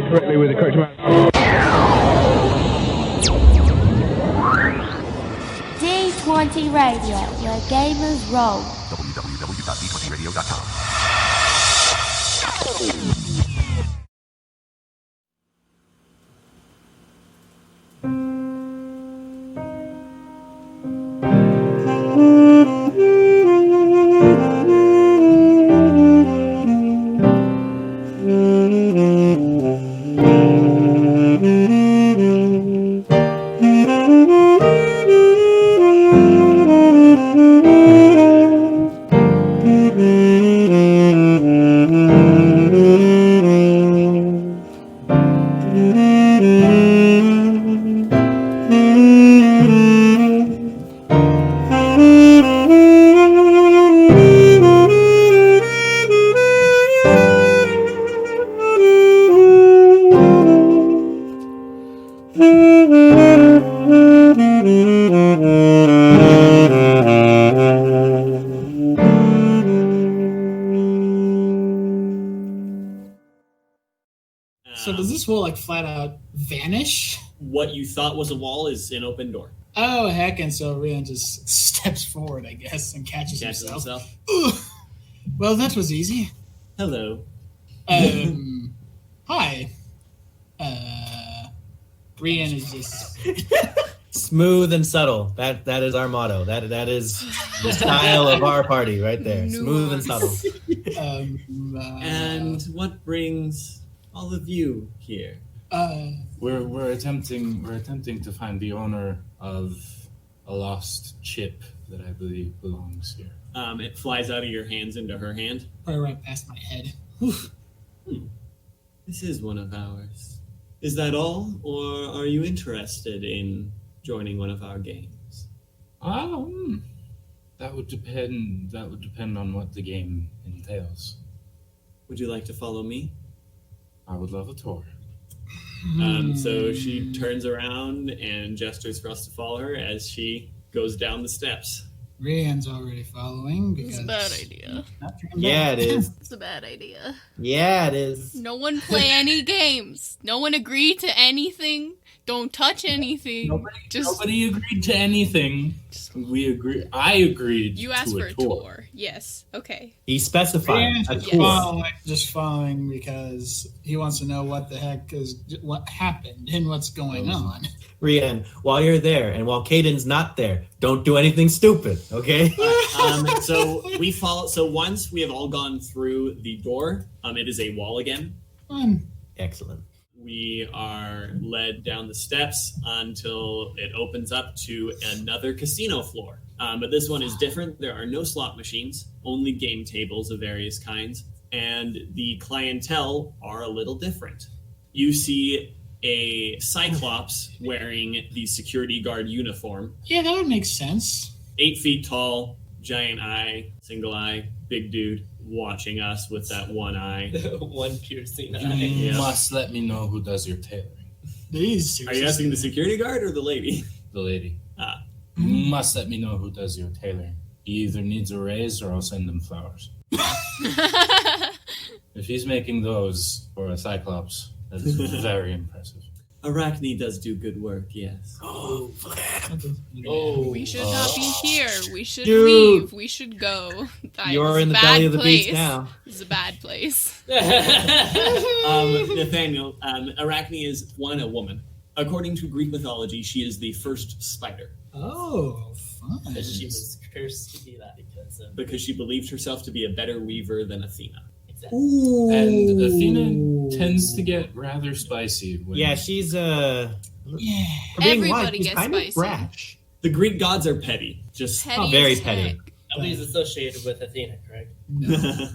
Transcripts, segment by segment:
Correctly with the correct amount. D20 Radio, where gamers roll. www.d20radio.com. So does this wall like flat out vanish? What you thought was a wall is an open door. Oh heck! And so Rian just steps forward, I guess, and catches himself. Ugh. Well, that was easy. Hello. Hi. Rian is just smooth and subtle. That is our motto. That is the style of our party right there. Smooth and subtle. And what brings all of you here? We're attempting to find the owner of a lost chip that I believe belongs here. It flies out of your hands into her hand. probably right past my head. This is one of ours. Is that all, or are you interested in joining one of our games? That would depend on what the game entails. Would you like to follow me? I would love a tour. So she turns around and gestures for us to follow her as she goes down the steps. Rian's already following because It's a bad idea. Yeah, it is. It's a bad idea. Yeah, it is. No one play any games. No one agreed to anything. Don't touch anything. Nobody agreed to anything. We agreed. I agreed. You asked to for a tour. Yes. Okay. He specified Rian's a just, tour. just following because he wants to know what the heck is what happened and what's going on. Rian, while you're there and while Cayden's not there, don't do anything stupid, okay? So we follow. So once we have all gone through the door, it is a wall again. Fun. Excellent. We are led down the steps until it opens up to another casino floor. But this one is different. There are no slot machines, only game tables of various kinds, and the clientele are a little different. You see a Cyclops wearing the security guard uniform. Yeah, that would make sense. 8 feet tall, giant eye, single eye, big dude, watching us with that one eye. One piercing eye. You must let me know who does your tailoring. Are you asking the security guard or the lady? The lady. You must let me know who does your tailoring. He either needs a raise or I'll send him flowers. If he's making those for a Cyclops, that is very impressive. Arachne does do good work, yes. We should not be here. We should Dude. leave. We should go. You're in the belly of the beast now. This is a bad place. Nathaniel, Arachne is a woman. According to Greek mythology, she is the first spider. Oh, fun. She was cursed to be that because she believed herself to be a better weaver than Athena. Exactly. Ooh. And Athena tends to get rather spicy. Yeah, she's Yeah. for being Everybody white, she's gets kind spicy. of brash. The Greek gods are petty. Just Petty very as petty. heck. Nobody's associated with Athena, correct? No,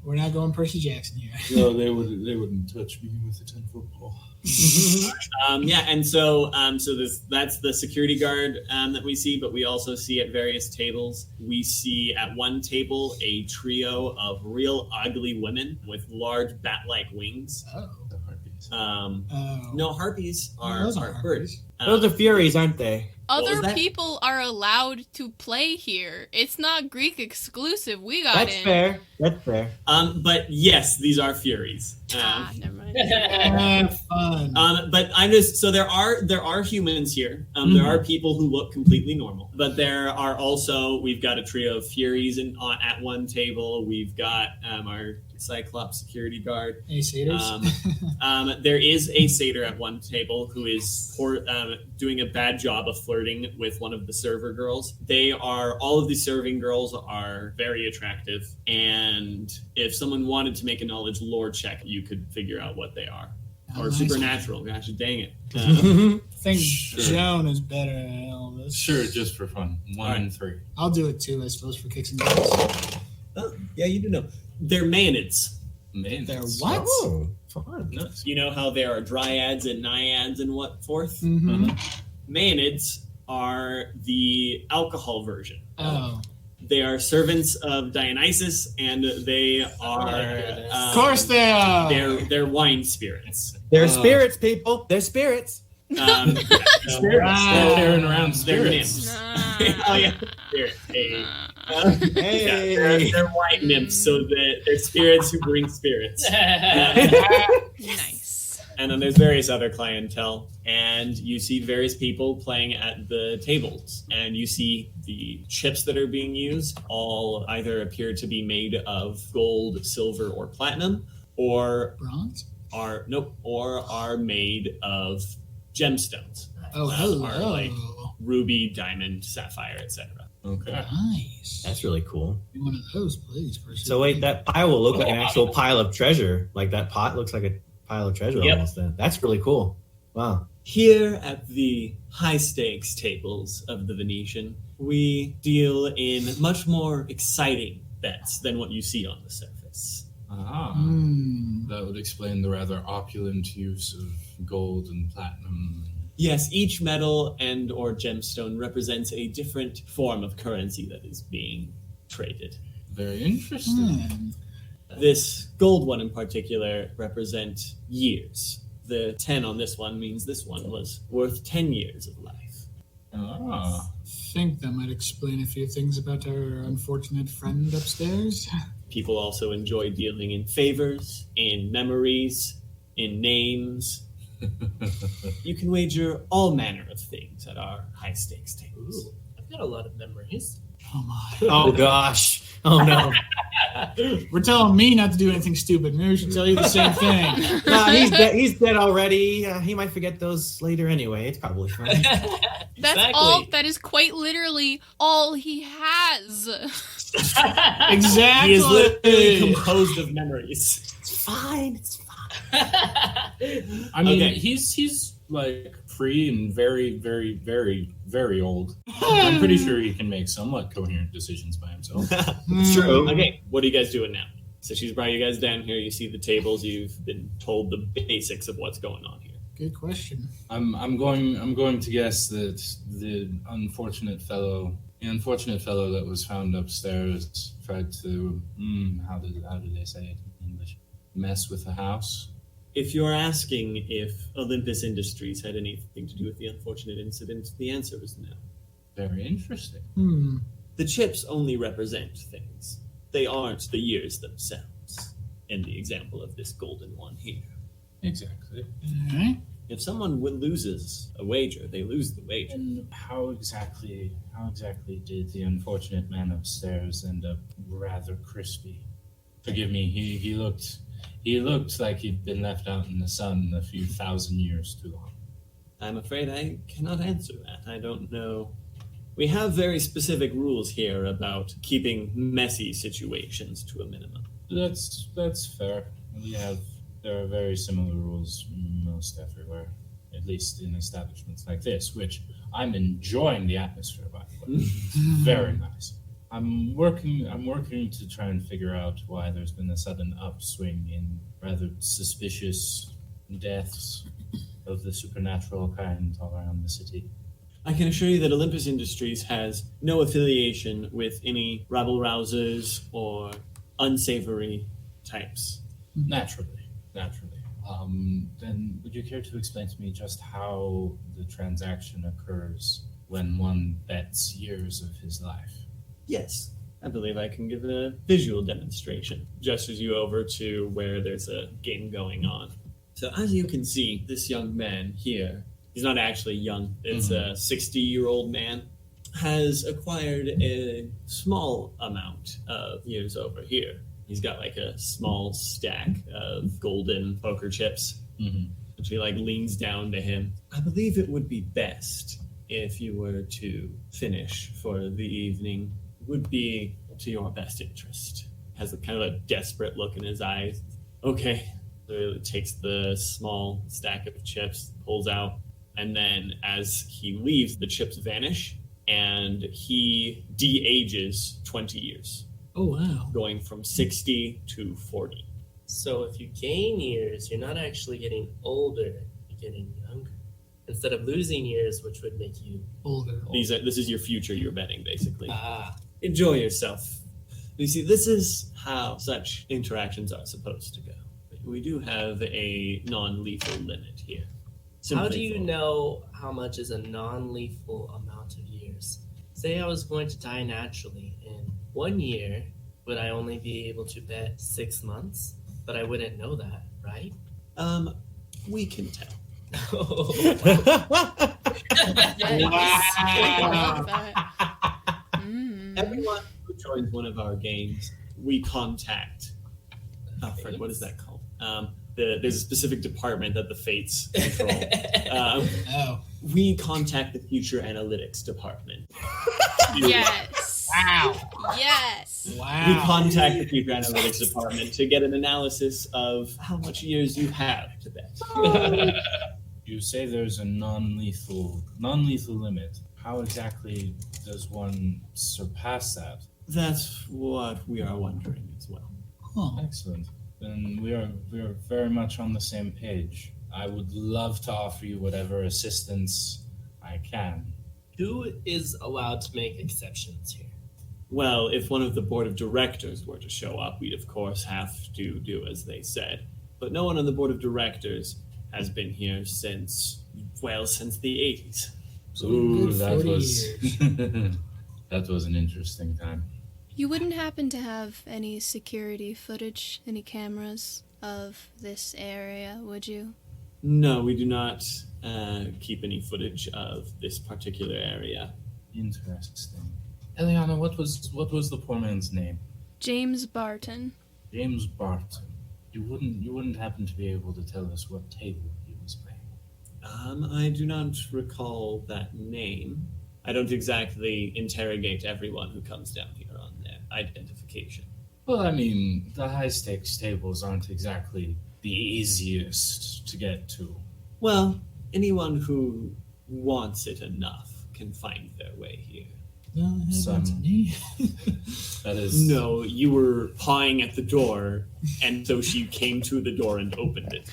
we're not going Percy Jackson here. No, they wouldn't touch me with a 10-foot pole. and so that's the security guard that we see, but we also see at various tables. We see at one table a trio of real ugly women with large bat-like wings. Oh. The harpies. No, harpies are Those aren't birds. harpies. Those are furies, aren't they? Other that? people are allowed to play here. It's not Greek exclusive. We got That's in. fair. That's fair. But yes, these are Furies. Never mind. Have fun. But I'm just so there are humans here. There are people who look completely normal, but there are also we've got a trio of Furies at one table. We've got our Cyclops security guard. Any satyrs? There is a satyr at one table who is doing a bad job of flirting with one of the server girls. All of the serving girls are very attractive, and if someone wanted to make a knowledge lore check, you could figure out what they are. Or nice. Supernatural. Gosh, dang it. I think Joan is better than Elvis. Sure, just for fun. 1 and 3. I'll do it too, I suppose, for kicks and balls. Oh, yeah, you do know. They're Maenads. They're what? Oh, fun. You know how there are dryads and naiads and what forth? Mm-hmm. Maenads are the alcohol version. Oh. They are servants of Dionysus, and they are. Of course they are. They're wine spirits. They're spirits, people. They're spirits. Spirits. They're Carrying around They're spirits. nymphs. Oh yeah, spirits. Hey. Hey. Yeah, they're white nymphs, so they're spirits who bring spirits. Nice. And then there's various other clientele, and you see various people playing at the tables, and you see the chips that are being used all either appear to be made of gold, silver, or platinum, or Bronze? are made of gemstones. Oh, Are hello. like ruby, diamond, sapphire, etc. Okay. Nice. That's really cool. One of those, please. For So wait, that pile will look like an actual pile of treasure. Like that pot looks like a pile of treasure Yep. almost. Then that's really cool. Wow. Here at the high stakes tables of the Venetian, we deal in much more exciting bets than what you see on the surface. That would explain the rather opulent use of gold and platinum. Yes, each metal and or gemstone represents a different form of currency that is being traded. Very interesting. This gold one in particular represent years. The 10 on this one means this one was worth 10 years of life. I think that might explain a few things about our unfortunate friend upstairs. People also enjoy dealing in favors, in memories, in names. You can wager all manner of things at our high stakes tables. Ooh, I've got a lot of memories. Oh my. Oh gosh. Oh no. We're telling me not to do anything stupid. Maybe we should tell you the same thing. Nah, he's dead already. He might forget those later anyway. It's probably fine. That's all. That is quite literally all he has. Exactly. He is literally composed of memories. It's fine. It's fine. I mean, Okay. he's like free and very, very, very, very old. I'm pretty sure he can make somewhat coherent decisions by himself. It's true. Okay, what are you guys doing now? So she's brought you guys down here. You see the tables. You've been told the basics of what's going on here. Good question. I'm going to guess that the unfortunate fellow that was found upstairs tried to how did they say it in English? Mess with the house. If you're asking if Olympus Industries had anything to do with the unfortunate incident, the answer is no. Very interesting. The chips only represent things. They aren't the years themselves. In the example of this golden one here. Exactly. Alright. If someone loses a wager, they lose the wager. And how exactly did the unfortunate man upstairs end up rather crispy? Forgive me, he looked like he'd been left out in the sun a few thousand years too long. I'm afraid I cannot answer that. I don't know. We have very specific rules here about keeping messy situations to a minimum. That's fair. There are very similar rules most everywhere, at least in establishments like this, which I'm enjoying the atmosphere by the way. Very nice. I'm working to try and figure out why there's been a sudden upswing in rather suspicious deaths of the supernatural kind all around the city. I can assure you that Olympus Industries has no affiliation with any rabble-rousers or unsavory types. Naturally. Then would you care to explain to me just how the transaction occurs when one bets years of his life? Yes, I believe I can give a visual demonstration. Gestures you over to where there's a game going on. So as you can see, this young man here, he's not actually young, it's a 60-year-old man, has acquired a small amount of years over here. He's got like a small stack of golden poker chips, which he like leans down to him. I believe it would be best if you were to finish for the evening. It would be to your best interest. Has a kind of a desperate look in his eyes. Okay. So he takes the small stack of chips, pulls out, and then as he leaves, the chips vanish, and he de-ages 20 years. Oh, wow. Going from 60 to 40. So if you gain years, you're not actually getting older, you're getting younger. Instead of losing years, which would make you older. This is your future you're betting, basically. Ah. Enjoy yourself. You see, this is how such interactions are supposed to go. We do have a non-lethal limit here. How do you know how much is a non-lethal amount of years? Say I was going to die naturally in 1 year, would I only be able to bet 6 months? But I wouldn't know that, right? We can tell. Everyone who joins one of our games, we contact. Oh, Fred, what is that called? There's a specific department that the Fates control. We contact the Future Analytics Department. Yes. Wow. Yes. Wow. We contact the Future Analytics Department to get an analysis of how much years you have to bet. You say there's a non-lethal limit. How exactly does one surpass that? That's what we are wondering as well. Huh. Excellent. Then we are very much on the same page. I would love to offer you whatever assistance I can. Who is allowed to make exceptions here? Well, if one of the board of directors were to show up, we'd of course have to do as they said. But no one on the board of directors has been here since the 80s. Ooh, that 40 was years. that was an interesting time. You wouldn't happen to have any security footage, any cameras of this area, would you? No, we do not keep any footage of this particular area. Interesting. Elianna, what was the poor man's name? James Barton. James Barton. You wouldn't happen to be able to tell us what table he was playing? I do not recall that name. I don't exactly interrogate everyone who comes down here on their identification. Well, I mean, the high-stakes tables aren't exactly the easiest to get to. Well, anyone who wants it enough can find their way here. No, that's me. That is... No, you were pawing at the door, and so she came to the door and opened it.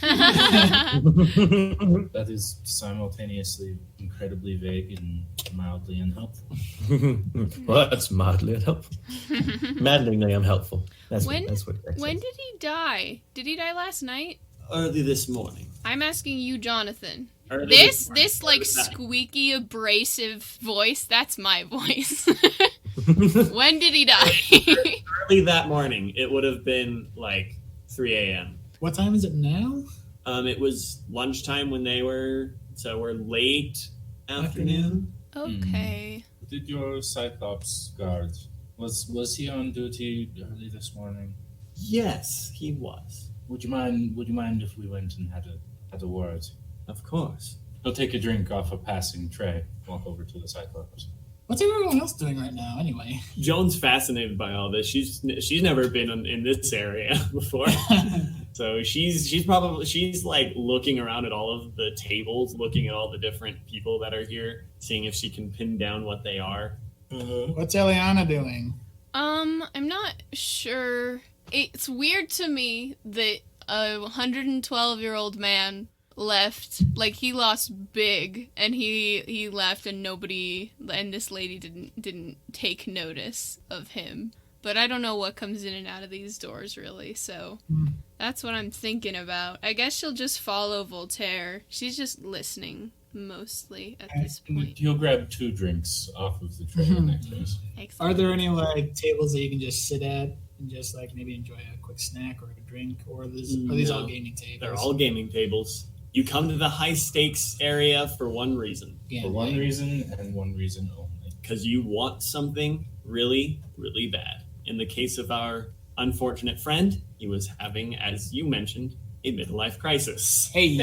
That is simultaneously incredibly vague and mildly unhelpful. Well, that's mildly unhelpful. Maddeningly unhelpful. When that's what did he die? Did he die last night? Early this morning. I'm asking you, Jonathan. Early This morning. like squeaky, abrasive voice, that's my voice. When did he die? Early that morning. It would have been like 3 a.m. What time is it now? It was lunchtime when they were, so we're late afternoon. Okay. Did your Cyclops guard, was he on duty early this morning? Yes, he was. Would you mind if we went and had a word? Of course. He'll take a drink off a passing tray, walk over to the Cyclops. What's everyone else doing right now, anyway? Joan's fascinated by all this. She's never been in this area before, so she's like looking around at all of the tables, looking at all the different people that are here, seeing if she can pin down what they are. What's Elianna doing? I'm not sure. It's weird to me that a 112-year-old man left, like he lost big, and he left, and this lady didn't take notice of him. But I don't know what comes in and out of these doors really, so that's what I'm thinking about. I guess she'll just follow Voltaire. She's just listening mostly at this point. You'll grab 2 drinks off of the tray next to us. Excellent. Are there any like tables that you can just sit at and just like maybe enjoy a quick snack or a drink, or are these all gaming tables? They're all gaming tables. You come to the high stakes area for one reason. For one reason and one reason only. Because you want something really, really bad. In the case of our unfortunate friend, he was having, as you mentioned, a midlife crisis. Hey,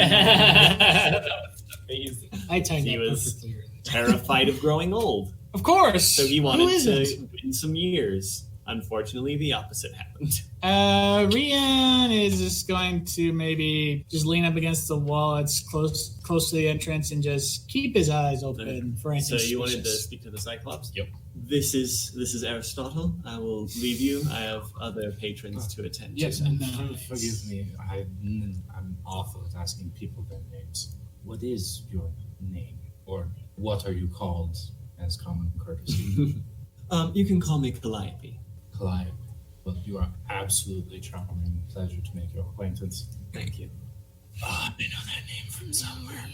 I timed He that was perfectly. terrified of growing old. Of course. So he Who wanted isn't? to win some years. Unfortunately, the opposite happened. Rian is just going to maybe just lean up against the wall that's close to the entrance and just keep his eyes open for anything So you wanted to suspicious. speak to the Cyclops? Yep. This is Aristotle. I will leave you. I have other patrons to attend to. Yes, and Nice. forgive me. I'm awful at asking people their names. What is your name? Or what are you called as common courtesy? You can call me Calliope. Calliope. Well, you are absolutely charming. Pleasure to make your acquaintance. Thank you. I know that name from somewhere.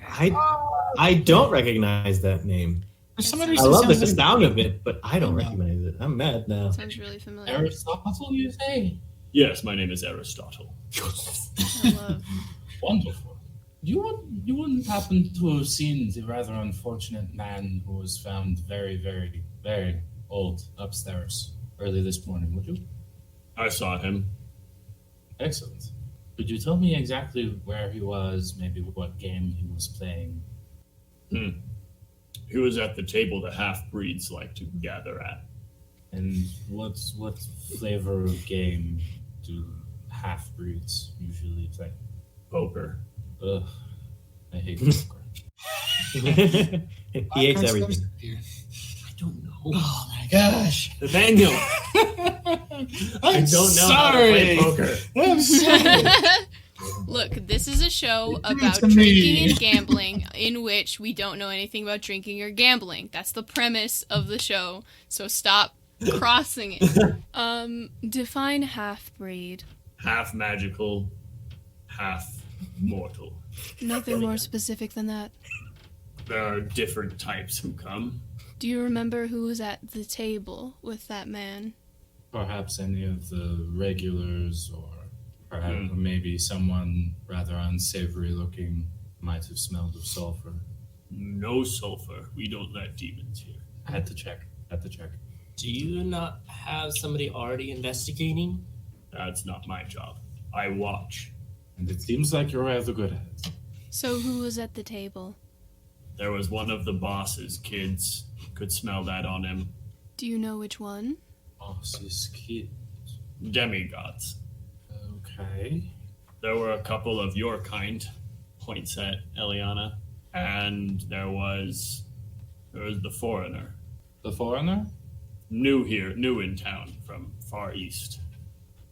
I don't recognize that name. For some odd I reason, love the sounds like- sound of it, but I don't recognize it. I'm mad now. Sounds really familiar. Aristotle, you say? Yes, my name is Aristotle. I love. Wonderful. You wouldn't happen to have seen the rather unfortunate man who was found very, very, very old upstairs early this morning, would you? I saw him. Excellent. Could you tell me exactly where he was, maybe what game he was playing? He was at the table the half-breeds like to gather at. And what flavor of game do half-breeds usually play? Poker. Ugh, I hate poker. He hates everything. I don't know. Oh my gosh. Nathaniel! I'm I don't know how to sorry. play poker. I'm sorry. Look, this is a show about to me. drinking and gambling in which we don't know anything about drinking or gambling. That's the premise of the show. So stop crossing it. Define half-breed. Half magical, half mortal. Nothing more specific than that. There are different types who come. Do you remember who was at the table with that man? Perhaps any of the regulars, or perhaps maybe someone rather unsavory looking might have smelled of sulfur. No sulfur. We don't let demons here. I had to check. Do you not have somebody already investigating? That's not my job. I watch. And it seems like you're rather good at it. So who was at the table? There was one of the boss's kids. Could smell that on him. Do you know which one? Boss's kid. Demigods. Okay. There were a couple of your kind, points at Elianna, and there was the foreigner. The foreigner? New here, new in town, from far east.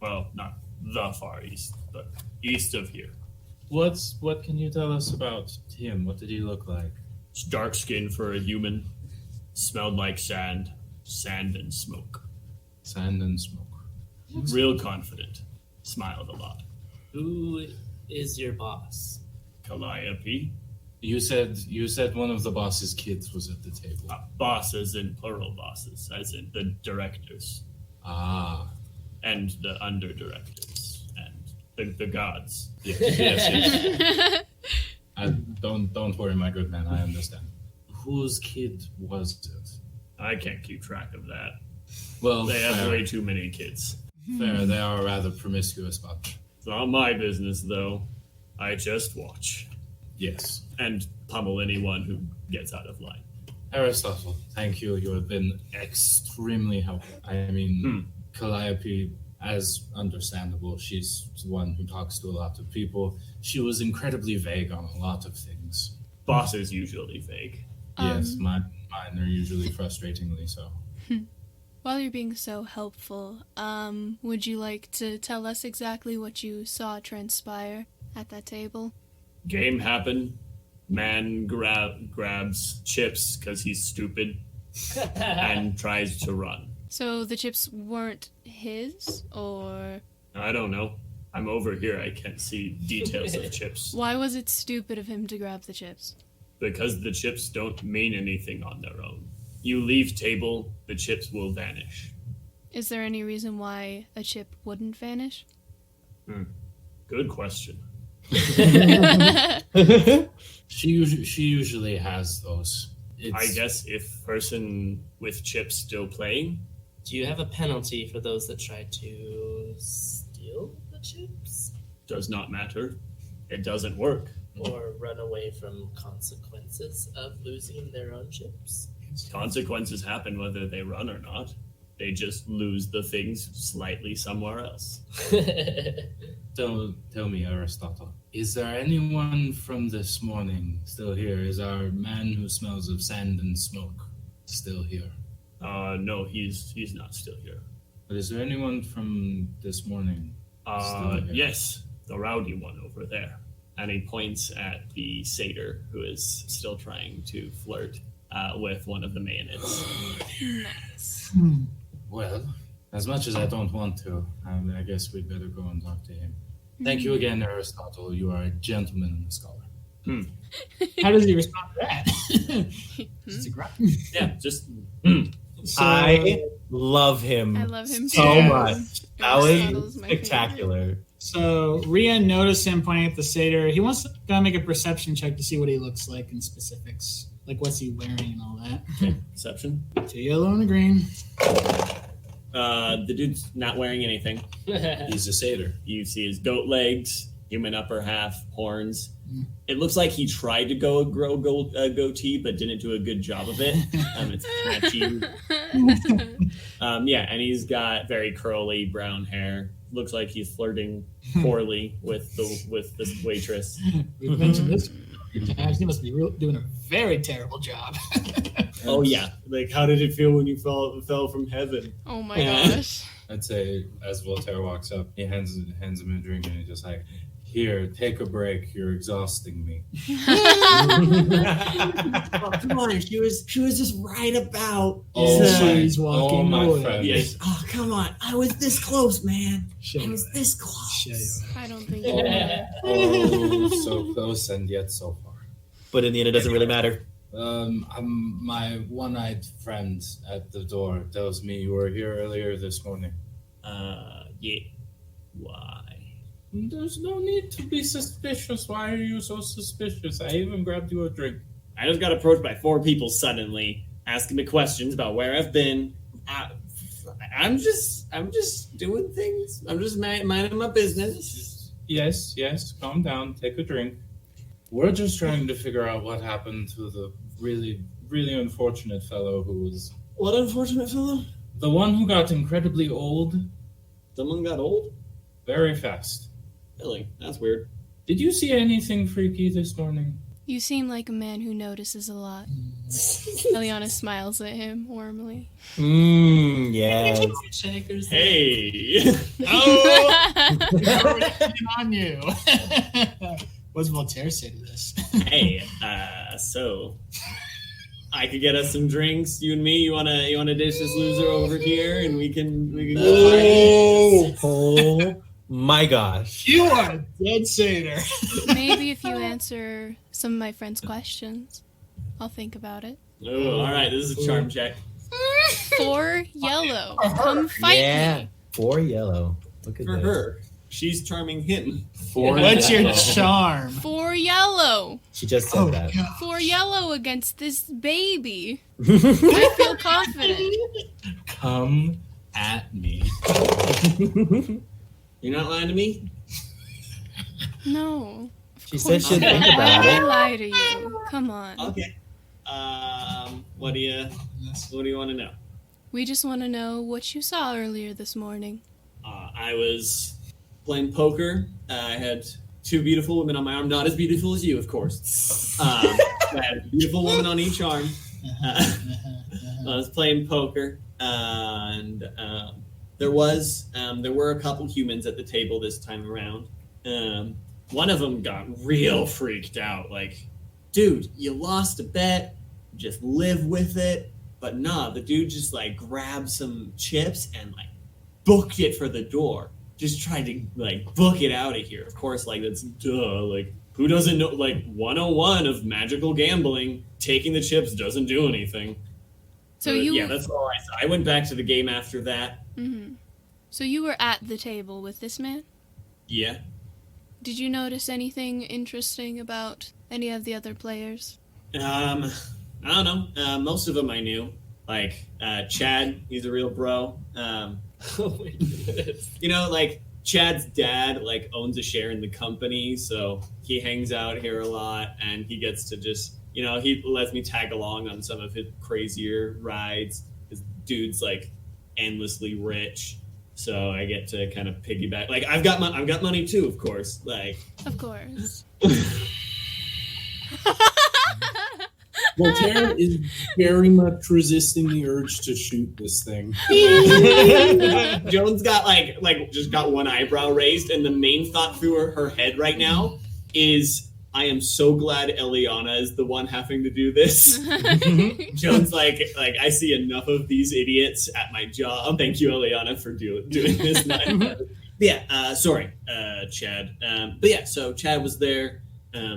Well, not the far east, but east of here. What can you tell us about him? What did he look like? It's dark skin for a human. Smelled like sand and smoke. Sand and smoke. Real confident. Smiled a lot. Who is your boss? Calliope. You said one of the boss's kids was at the table. Bosses in plural bosses, as in the directors. Ah. And the under directors. And the gods. Yes. Don't worry, my good man. I understand. Whose kid was it? I can't keep track of that. Well, They have fair. way too many kids. Fair. They are a rather promiscuous bunch. It's not my business, though. I just watch. Yes. And pummel anyone who gets out of line. Aristotle, thank you. You have been extremely helpful. I mean, Calliope, as understandable, she's the one who talks to a lot of people. She was incredibly vague on a lot of things. Boss is usually vague. Yes, mine are usually frustratingly so. While you're being so helpful, would you like to tell us exactly what you saw transpire at that table? Game happened. Man grabs chips because he's stupid and tries to run. So the chips weren't his, or I don't know. I'm over here. I can't see details of chips. why was it stupid of him to grab the chips? Because the chips don't mean anything on their own. You leave table, the chips will vanish. Is there any reason why a chip wouldn't vanish? Good question. She usually has those. I guess if person with chips still playing. Do you have a penalty for those that try to steal the chips? Does not matter. It doesn't work. Or run away from consequences of losing their own chips? Consequences happen whether they run or not. They just lose the things slightly somewhere else. Tell me, Aristotle, is there anyone from this morning still here? Is our man who smells of sand and smoke still here? No, he's not still here. But is there anyone from this morning still here? Yes, the rowdy one over there. And he points at the satyr who is still trying to flirt with one of the mayonnaise. Nice. Well, as much as I don't want to, I guess we'd better go and talk to him. Thank you again, Aristotle. You are a gentleman and a scholar. How does he respond to that? Just a grunt. Yeah, just... So, I love him. I love him so too. much. That Aristotle's was my spectacular. So Rian noticed him pointing at the satyr. He wants to make a perception check to see what he looks like in specifics. Like what's he wearing and all that. Okay, perception. 2 yellow and a green. The dude's not wearing anything. He's a satyr. You see his goat legs, human upper half, horns. It looks like he tried to grow a goatee, but didn't do a good job of it. It's patchy. And he's got very curly brown hair. Looks like he's flirting poorly with this waitress. We've mentioned this. He must be doing a very terrible job. Oh yeah, like how did it feel when you fell from heaven? Oh my gosh. I'd say as Voltaire walks up, he hands him a drink and he's just like, "Here, take a break. You're exhausting me." Oh, come on, she was just right about. She's walking my away. friend. Yes. Oh, come on. I was this close, man. I was this Show close. you. I don't think you are. Oh, so close and yet so far. But in the end, it doesn't really matter. My one-eyed friend at the door tells me you were here earlier this morning. Yeah. Why? There's no need to be suspicious. Why are you so suspicious? I even grabbed you a drink. I just got approached by 4 people suddenly, asking me questions about where I've been. I'm just doing things. I'm just minding my business. Yes, calm down, take a drink. We're just trying to figure out what happened to the really, really unfortunate fellow who was... What unfortunate fellow? The one who got incredibly old. Someone got old? Very fast. Really? That's weird. Did you see anything freaky this morning? You seem like a man who notices a lot. Elianna smiles at him warmly. Yeah. Shakers. Hey! On you. What's Voltaire say to this? Hey, so I could get us some drinks, you and me. You wanna dish this loser over here, and we can go party? Oh my gosh. You are a dead satyr. Maybe if you answer some of my friends' questions, I'll think about it. Oh, all right. This is a charm check. 4 yellow. Come fight me. 4 yellow. Look at For this. her, she's charming him. What's your charm? 4 yellow. She just said that. 4 yellow against this baby. I feel confident. Come at me. You're not lying to me? No. She said she'd Why think would about I it. lie to you? Come on. Okay. What do you want to know? We just want to know what you saw earlier this morning. I was playing poker. I had 2 beautiful women on my arm. Not as beautiful as you, of course. I had a beautiful woman on each arm. I was playing poker, and there were a couple humans at the table this time around. One of them got real freaked out. Like, dude, you lost a bet. Just live with it. But nah, the dude just like grabbed some chips and like booked it for the door. Just tried to like book it out of here. Of course, like that's duh. Like who doesn't know, like, 101 of magical gambling, taking the chips doesn't do anything. So But, you... Yeah, that's all I saw. I went back to the game after that. Mm-hmm. So you were at the table with this man? Yeah. Did you notice anything interesting about any of the other players? I don't know. Most of them I knew. Like, Chad, he's a real bro. Oh my goodness. You know, like, Chad's dad, like, owns a share in the company, so he hangs out here a lot, and he gets to just, you know, he lets me tag along on some of his crazier rides. His dude's, like, endlessly rich, so I get to kind of piggyback. Like, I've got money, too, of course. Like... Of course. Voltaire is very much resisting the urge to shoot this thing. Joan's got like just got one eyebrow raised, and the main thought through her head right now is, I am so glad Elianna is the one having to do this. Joan's like I see enough of these idiots at my job. Thank you, Elianna, for doing this. Sorry, Chad. But yeah, so Chad was there.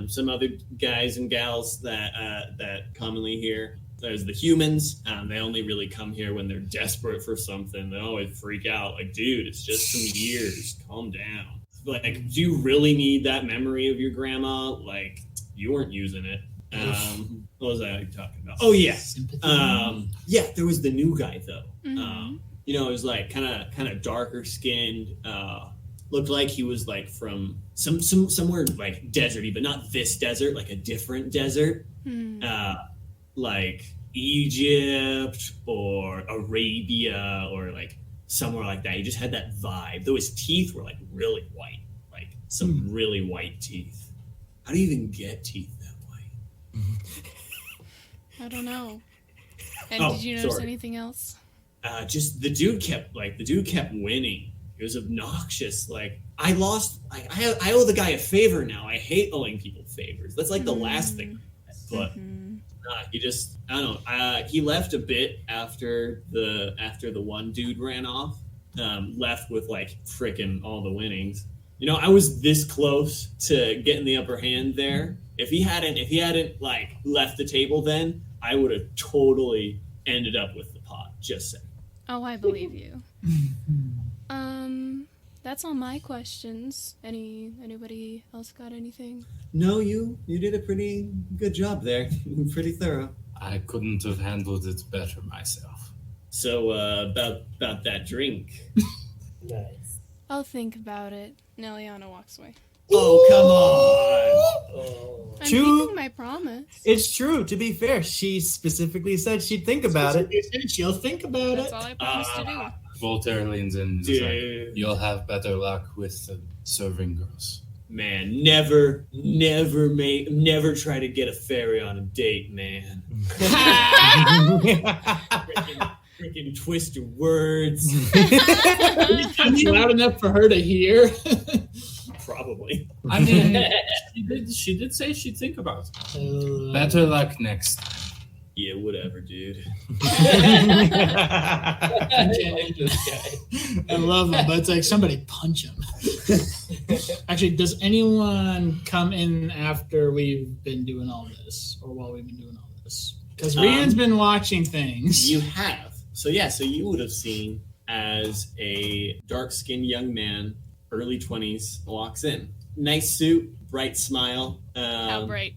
Some other guys and gals that commonly here. There's the humans. They only really come here when they're desperate for something. They always freak out. Like, dude, it's just some years. Calm down. Like, do you really need that memory of your grandma? Like, you weren't using it. What was I talking about? Oh, yeah. Yeah, there was the new guy, though. Mm-hmm. You know, it was like kind of darker skinned. Looked like he was like from somewhere like deserty, but not this desert, like a different desert, like Egypt or Arabia or like somewhere like that. He just had that vibe. Though his teeth were like really white, like some really white teeth. How do you even get teeth that white? I don't know. And did you notice anything else? Just the dude kept winning. It was obnoxious. Like, I lost. Like, I owe the guy a favor now. I hate owing people favors. That's like the last thing. But he just, I don't know. He left a bit after the one dude ran off. Left with like frickin' all the winnings. You know, I was this close to getting the upper hand there. If he hadn't like left the table, then I would have totally ended up with the pot. Just saying. Oh, I believe you. That's all my questions. Anybody else got anything? No, you did a pretty good job there. Pretty thorough. I couldn't have handled it better myself. So, about that drink. Nice. I'll think about it. Elianna walks away. Oh, come on! Oh. I'm keeping my promise. It's true. To be fair, she specifically said she'd think about it. She'll think about That's it. all I promised to do. Voltaire leans in and is like, you'll have better luck with serving girls. Man, never try to get a fairy on a date, man. Freaking twist your words. It's loud enough for her to hear. Probably. I mean, she did say she'd think about it. Better luck next time. Yeah, whatever, dude. I love him, but it's like somebody punch him. Actually, does anyone come in after we've been doing all this, or while we've been doing all this? Because Rian's been watching things. You have. So you would have seen as a dark-skinned young man, early 20s, walks in. Nice suit, bright smile. How bright?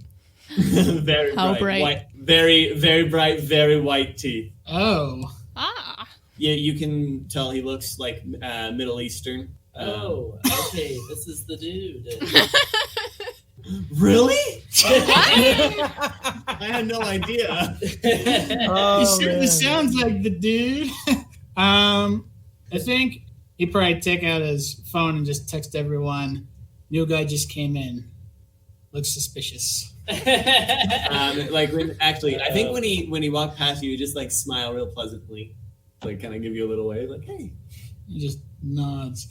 Very How bright. White, very, very bright, very white teeth. Oh. Ah. Yeah, you can tell he looks like Middle Eastern. Oh, okay. This is the dude. Really? I had no idea. He certainly sounds like the dude. I think he'd probably take out his phone and just text everyone, new guy just came in. Looks suspicious. I think when he walked past you, he just like smile real pleasantly, like kind of give you a little wave, like hey. He just nods,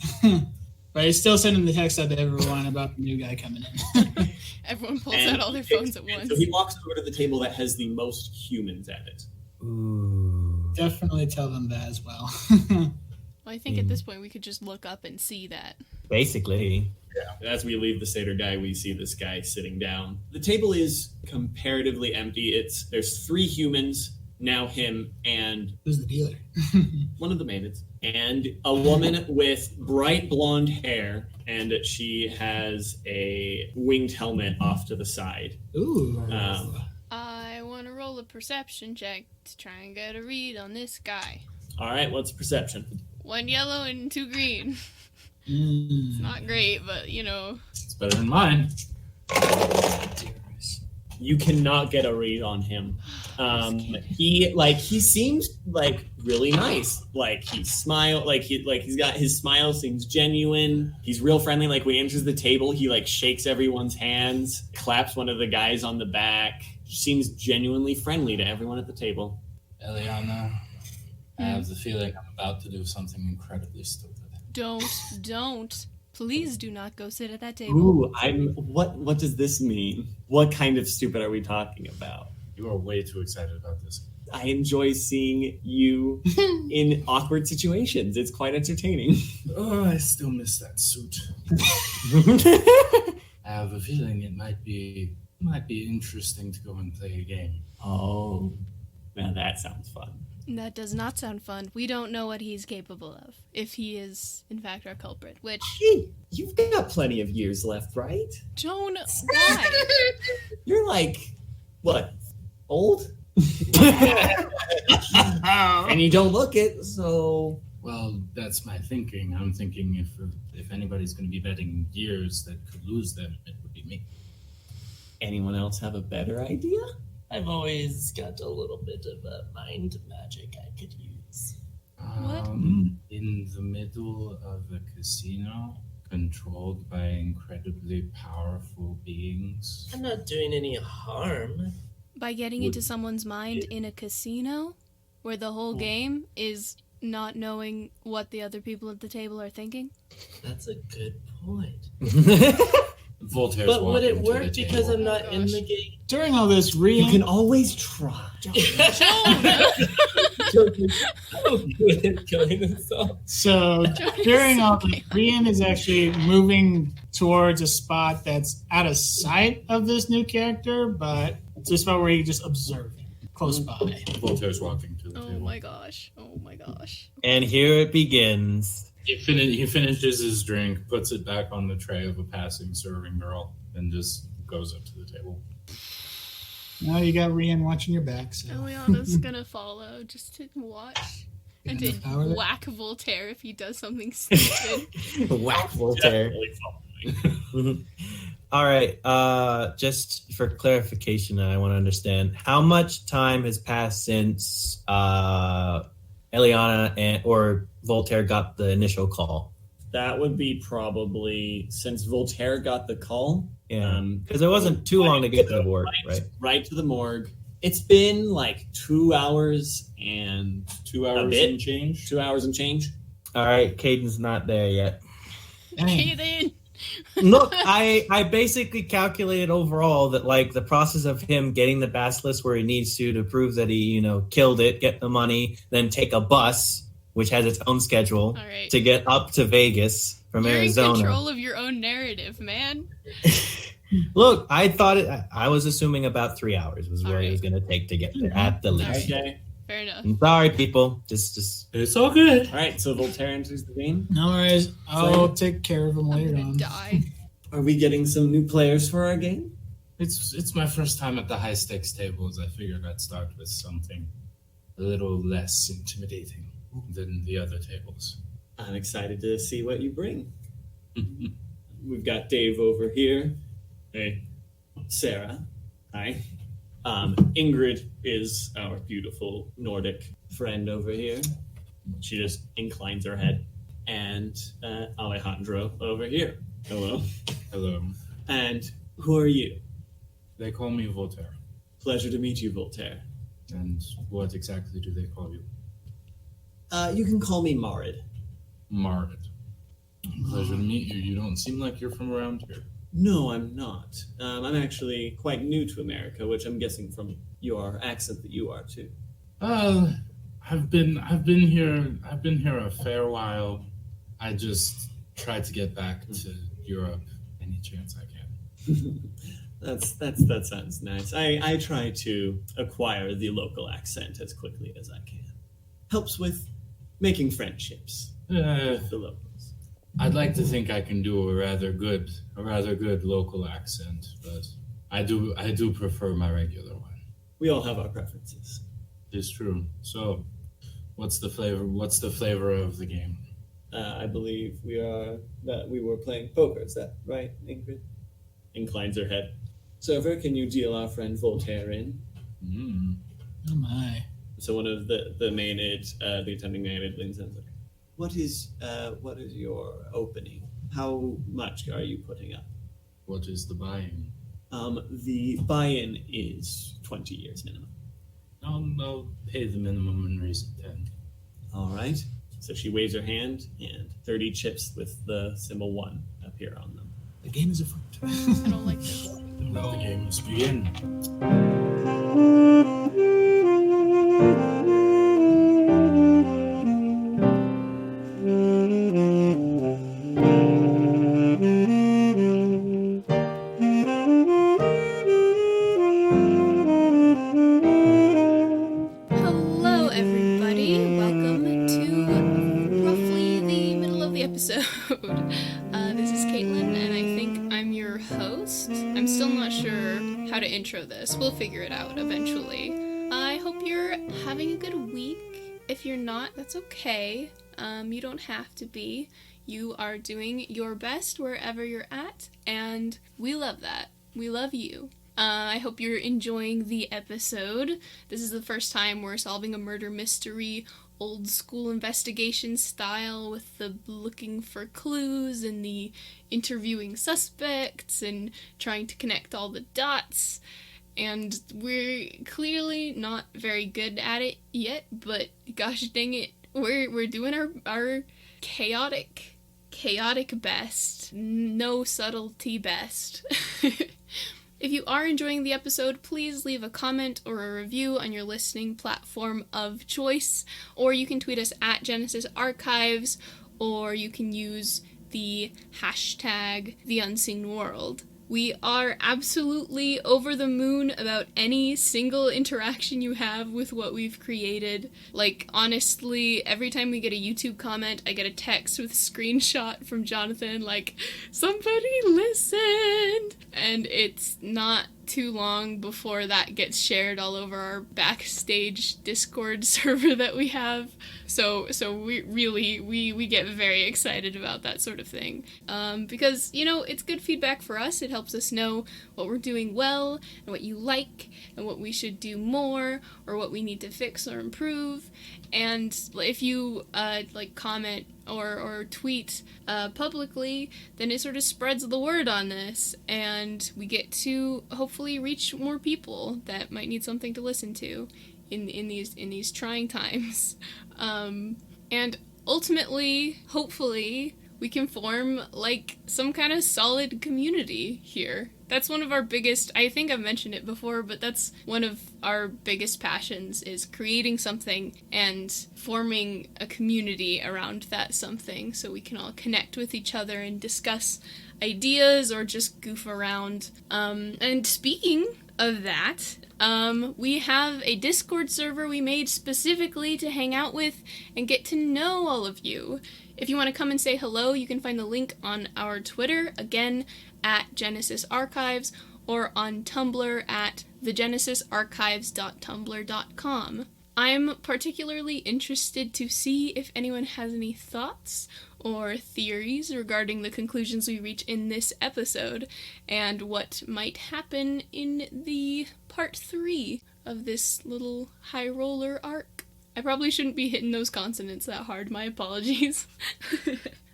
but he's still sending the text out to everyone about the new guy coming in. Everyone pulls out all their phones at once. So he walks over to the table that has the most humans at it. Ooh. Definitely tell them that as well. Well, I think at this point we could just look up and see that. Basically. As we leave the Seder guy, we see this guy sitting down. The table is comparatively empty. There's 3 humans, now him, and Who's the dealer? one of the maidens, and a woman with bright blonde hair, and she has a winged helmet off to the side. Ooh. I want to roll a perception check to try and get a read on this guy. All right, what's perception? 1 yellow and 2 green. It's not great, but It's better than mine. You cannot get a read on him. He seems like really nice. Like he smile, he's got his smile seems genuine. He's real friendly. Like when he enters the table, he like shakes everyone's hands, claps one of the guys on the back. Seems genuinely friendly to everyone at the table. Elianna, I have the feeling I'm about to do something incredibly stupid. Don't. Please do not go sit at that table. Ooh, what does this mean? What kind of stupid are we talking about? You are way too excited about this. I enjoy seeing you in awkward situations. It's quite entertaining. Oh, I still miss that suit. I have a feeling it might be interesting to go and play a game. Oh, now that sounds fun. That does not sound fun. We don't know what he's capable of, if he is, in fact, our culprit, which... Hey, you've got plenty of years left, right? Joan, why? You're like, what, old? And you don't look it, so... Well, that's my thinking. I'm thinking if anybody's going to be betting years that could lose them, it would be me. Anyone else have a better idea? I've always got a little bit of mind magic I could use. What? In the middle of a casino, controlled by incredibly powerful beings. I'm not doing any harm. By getting into someone's mind in a casino, where the whole game is not knowing what the other people at the table are thinking? That's a good point. Voltaire's But would it walking to work the because table. I'm not in the game? During all this, Rian... You can always try. So during all this, Rian is actually moving towards a spot that's out of sight of this new character, but it's a spot where you just observe it, close by. Voltaire's walking to the Oh table. my gosh. Oh my gosh. And here it begins. He finishes his drink, puts it back on the tray of a passing serving girl, and just goes up to the table. Now you got Rian watching your back. So. Eliana's gonna follow just to watch and to enough power there? whack Voltaire if he does something stupid. Whack Voltaire. All right. Just for clarification, I want to understand how much time has passed since Elianna or Voltaire got the initial call. That would be probably since Voltaire got the call. Yeah, because it wasn't too long to get to the morgue, right? Right to the morgue. It's been like 2 hours and 2 hours a bit. and change. 2 hours and change. All right, Cayden's not there yet. Cayden! Look, I basically calculated overall that like the process of him getting the basilisk where he needs to prove that he, killed it, get the money, then take a bus, which has its own schedule, All right. to get up to Vegas from You're Arizona. in control of your own narrative, man. Look, I was assuming about 3 hours was where All it was right. going to take to get there at the least. Okay. Fair enough. I'm sorry, people. Just It's all good. All right. So Voltaire enters the game. No worries. I'll take care of him while I'm you're gonna gone. die. Are we getting some new players for our game? It's my first time at the high stakes tables. I figured I'd start with something a little less intimidating than the other tables. I'm excited to see what you bring. We've got Dave over here. Hey. Sarah. Hi. Ingrid is our beautiful Nordic friend over here. She just inclines her head. And Alejandro over here. Hello. Hello. And who are you? They call me Voltaire. Pleasure to meet you, Voltaire. And what exactly do they call you? You can call me Marid. Marid. Pleasure to meet you. You don't seem like you're from around here. No, I'm not. I'm actually quite new to America, which I'm guessing from your accent that you are too. I've been here a fair while. I just try to get back to Europe any chance I can. That sounds nice. I try to acquire the local accent as quickly as I can. Helps with making friendships with the locals. I'd like to think I can do a rather good local accent, but I do prefer my regular one. We all have our preferences. It's true. So, what's the flavor of the game? I believe we were playing poker. Is that right, Ingrid? Inclines her head. Server, can you deal our friend Voltaire in? Oh my. So one of the attending maid leans in and says, what is your opening? How much are you putting up? What is the buy-in? The buy-in is 20 years minimum. I'll pay the minimum and raise it 10. All right. So she waves her hand, and 30 chips with the symbol 1 appear on them. The game is afoot. I don't like this. Now the game must begin. Hello, everybody. Welcome to roughly the middle of the episode. This is Caitlin, and I think I'm your host. I'm still not sure how to intro this. We'll figure it out eventually. I hope you're having a good week. If you're not, that's okay. You don't have to be. You are doing your best wherever you're at, and we love that. We love you. I hope you're enjoying the episode. This is the first time we're solving a murder mystery, old school investigation style, with the looking for clues and the interviewing suspects and trying to connect all the dots. And we're clearly not very good at it yet, but gosh dang it, we're doing our chaotic best. No subtlety best. If you are enjoying the episode, please leave a comment or a review on your listening platform of choice, or you can tweet us at Genesys Archives, or you can use the hashtag #TheUnseenWorld. We are absolutely over the moon about any single interaction you have with what we've created. Like, honestly, every time we get a YouTube comment, I get a text with a screenshot from Jonathan, like, somebody listened! And it's not too long before that gets shared all over our backstage Discord server that we have. So we really get very excited about that sort of thing. Because, it's good feedback for us. It helps us know what we're doing well, and what you like, and what we should do more, or what we need to fix or improve. And if you, comment or tweet publicly, then it sort of spreads the word on this, and we get to hopefully reach more people that might need something to listen to in these trying times. And ultimately, hopefully, we can form, some kind of solid community here. That's one of our biggest, I think I've mentioned it before, but that's one of our biggest passions, is creating something and forming a community around that something, so we can all connect with each other and discuss ideas or just goof around. And speaking of that, we have a Discord server we made specifically to hang out with and get to know all of you. If you want to come and say hello, you can find the link on our Twitter, again, at Genesys Archives, or on Tumblr at thegenesysarchives.tumblr.com. I'm particularly interested to see if anyone has any thoughts or theories regarding the conclusions we reach in this episode, and what might happen in the part 3 of this little high roller arc. I probably shouldn't be hitting those consonants that hard, my apologies.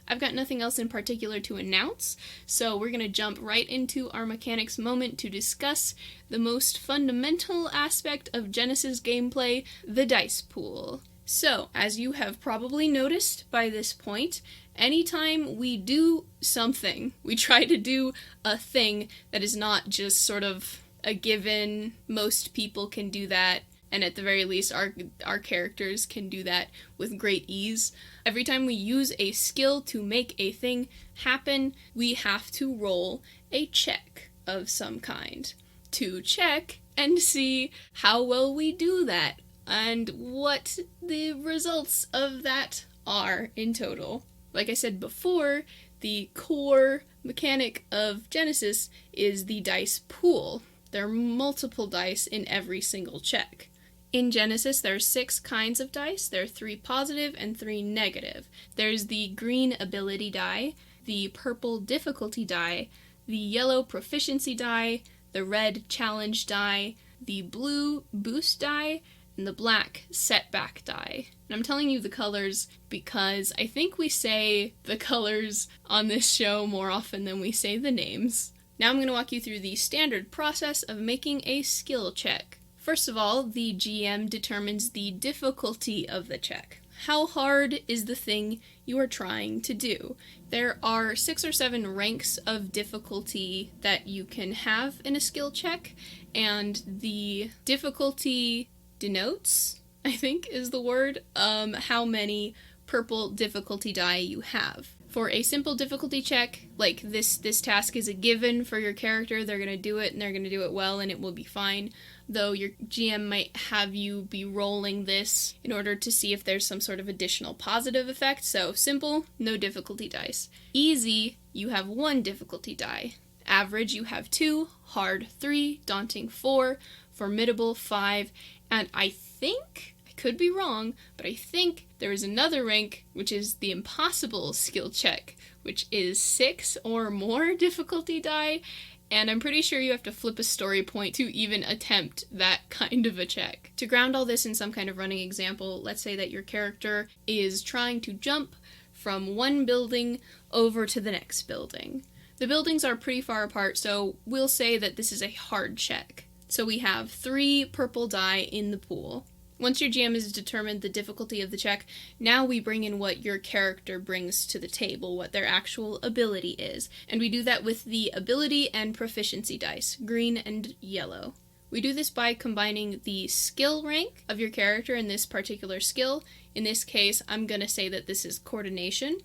I've got nothing else in particular to announce, so we're going to jump right into our mechanics moment to discuss the most fundamental aspect of Genesys gameplay, the dice pool. So, as you have probably noticed by this point, anytime we do something, we try to do a thing that is not just sort of a given, most people can do that, and at the very least, our characters can do that with great ease. Every time we use a skill to make a thing happen, we have to roll a check of some kind to check and see how well we do that and what the results of that are in total. Like I said before, the core mechanic of Genesys is the dice pool. There are multiple dice in every single check. In Genesys, there are 6 kinds of dice. There are 3 positive and 3 negative. There's the green ability die, the purple difficulty die, the yellow proficiency die, the red challenge die, the blue boost die, and the black setback die. And I'm telling you the colors because I think we say the colors on this show more often than we say the names. Now I'm going to walk you through the standard process of making a skill check. First of all, the GM determines the difficulty of the check. How hard is the thing you are trying to do? There are 6 or 7 ranks of difficulty that you can have in a skill check, and the difficulty denotes, I think is the word, how many purple difficulty die you have. For a simple difficulty check, like this task is a given for your character, they're going to do it and they're going to do it well and it will be fine, though your GM might have you be rolling this in order to see if there's some sort of additional positive effect. So simple, no difficulty dice. Easy, you have 1 difficulty die. Average, you have 2, hard 3, daunting 4, formidable 5, and I think, I could be wrong, but I think there is another rank, which is the impossible skill check, which is 6 or more difficulty die, and I'm pretty sure you have to flip a story point to even attempt that kind of a check. To ground all this in some kind of running example, let's say that your character is trying to jump from one building over to the next building. The buildings are pretty far apart, so we'll say that this is a hard check. So we have 3 purple die in the pool. Once your GM has determined the difficulty of the check, now we bring in what your character brings to the table, what their actual ability is. And we do that with the ability and proficiency dice, green and yellow. We do this by combining the skill rank of your character in this particular skill. In this case, I'm going to say that this is coordination,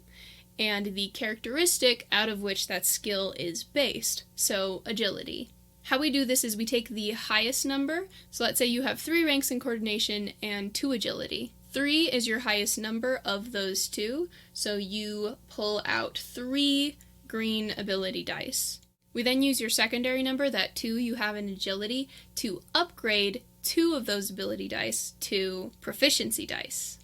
and the characteristic out of which that skill is based, so agility. How we do this is we take the highest number, so let's say you have 3 ranks in coordination and 2 agility. 3 is your highest number of those 2, so you pull out 3 green ability dice. We then use your secondary number, that 2 you have in agility, to upgrade 2 of those ability dice to proficiency dice.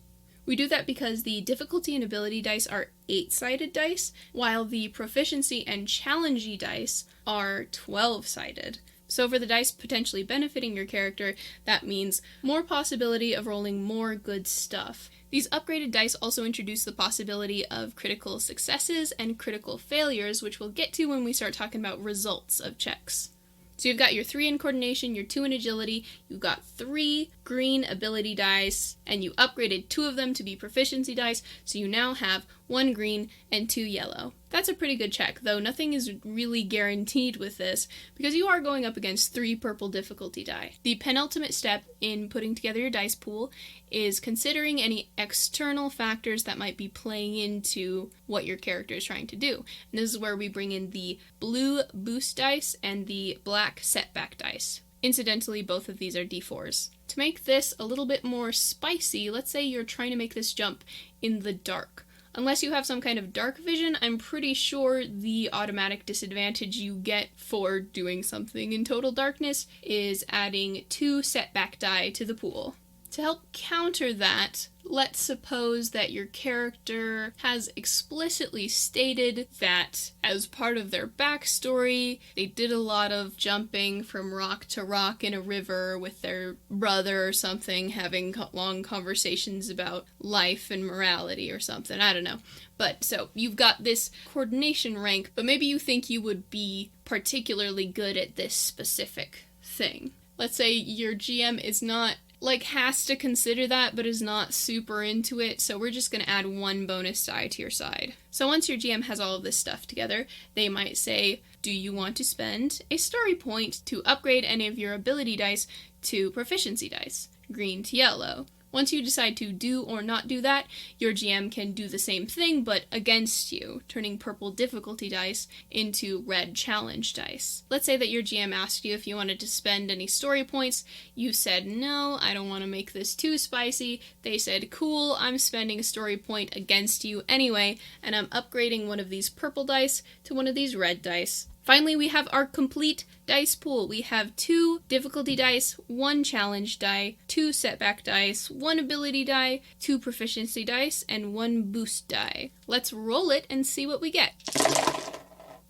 We do that because the difficulty and ability dice are 8-sided dice, while the proficiency and challengey dice are 12-sided. So for the dice potentially benefiting your character, that means more possibility of rolling more good stuff. These upgraded dice also introduce the possibility of critical successes and critical failures, which we'll get to when we start talking about results of checks. So you've got your 3 in coordination, your 2 in agility, you've got 3 green ability dice, and you upgraded 2 of them to be proficiency dice, so you now have 1 green and 2 yellow. That's a pretty good check, though nothing is really guaranteed with this, because you are going up against 3 purple difficulty die. The penultimate step in putting together your dice pool is considering any external factors that might be playing into what your character is trying to do. And this is where we bring in the blue boost dice and the black setback dice. Incidentally, both of these are d4s. To make this a little bit more spicy, let's say you're trying to make this jump in the dark. Unless you have some kind of dark vision, I'm pretty sure the automatic disadvantage you get for doing something in total darkness is adding 2 setback die to the pool. To help counter that, let's suppose that your character has explicitly stated that as part of their backstory, they did a lot of jumping from rock to rock in a river with their brother or something, having long conversations about life and morality or something, I don't know. But so you've got this coordination rank, but maybe you think you would be particularly good at this specific thing. Let's say your GM is not has to consider that, but is not super into it, so we're just going to add 1 bonus die to your side. So once your GM has all of this stuff together, they might say, do you want to spend a story point to upgrade any of your ability dice to proficiency dice? green to yellow. Once you decide to do or not do that, your GM can do the same thing, but against you, turning purple difficulty dice into red challenge dice. Let's say that your GM asked you if you wanted to spend any story points. You said, no, I don't want to make this too spicy. They said, cool, I'm spending a story point against you anyway, and I'm upgrading one of these purple dice to one of these red dice. Finally, we have our complete dice pool. We have 2 difficulty dice, 1 challenge die, 2 setback dice, 1 ability die, 2 proficiency dice, and 1 boost die. Let's roll it and see what we get.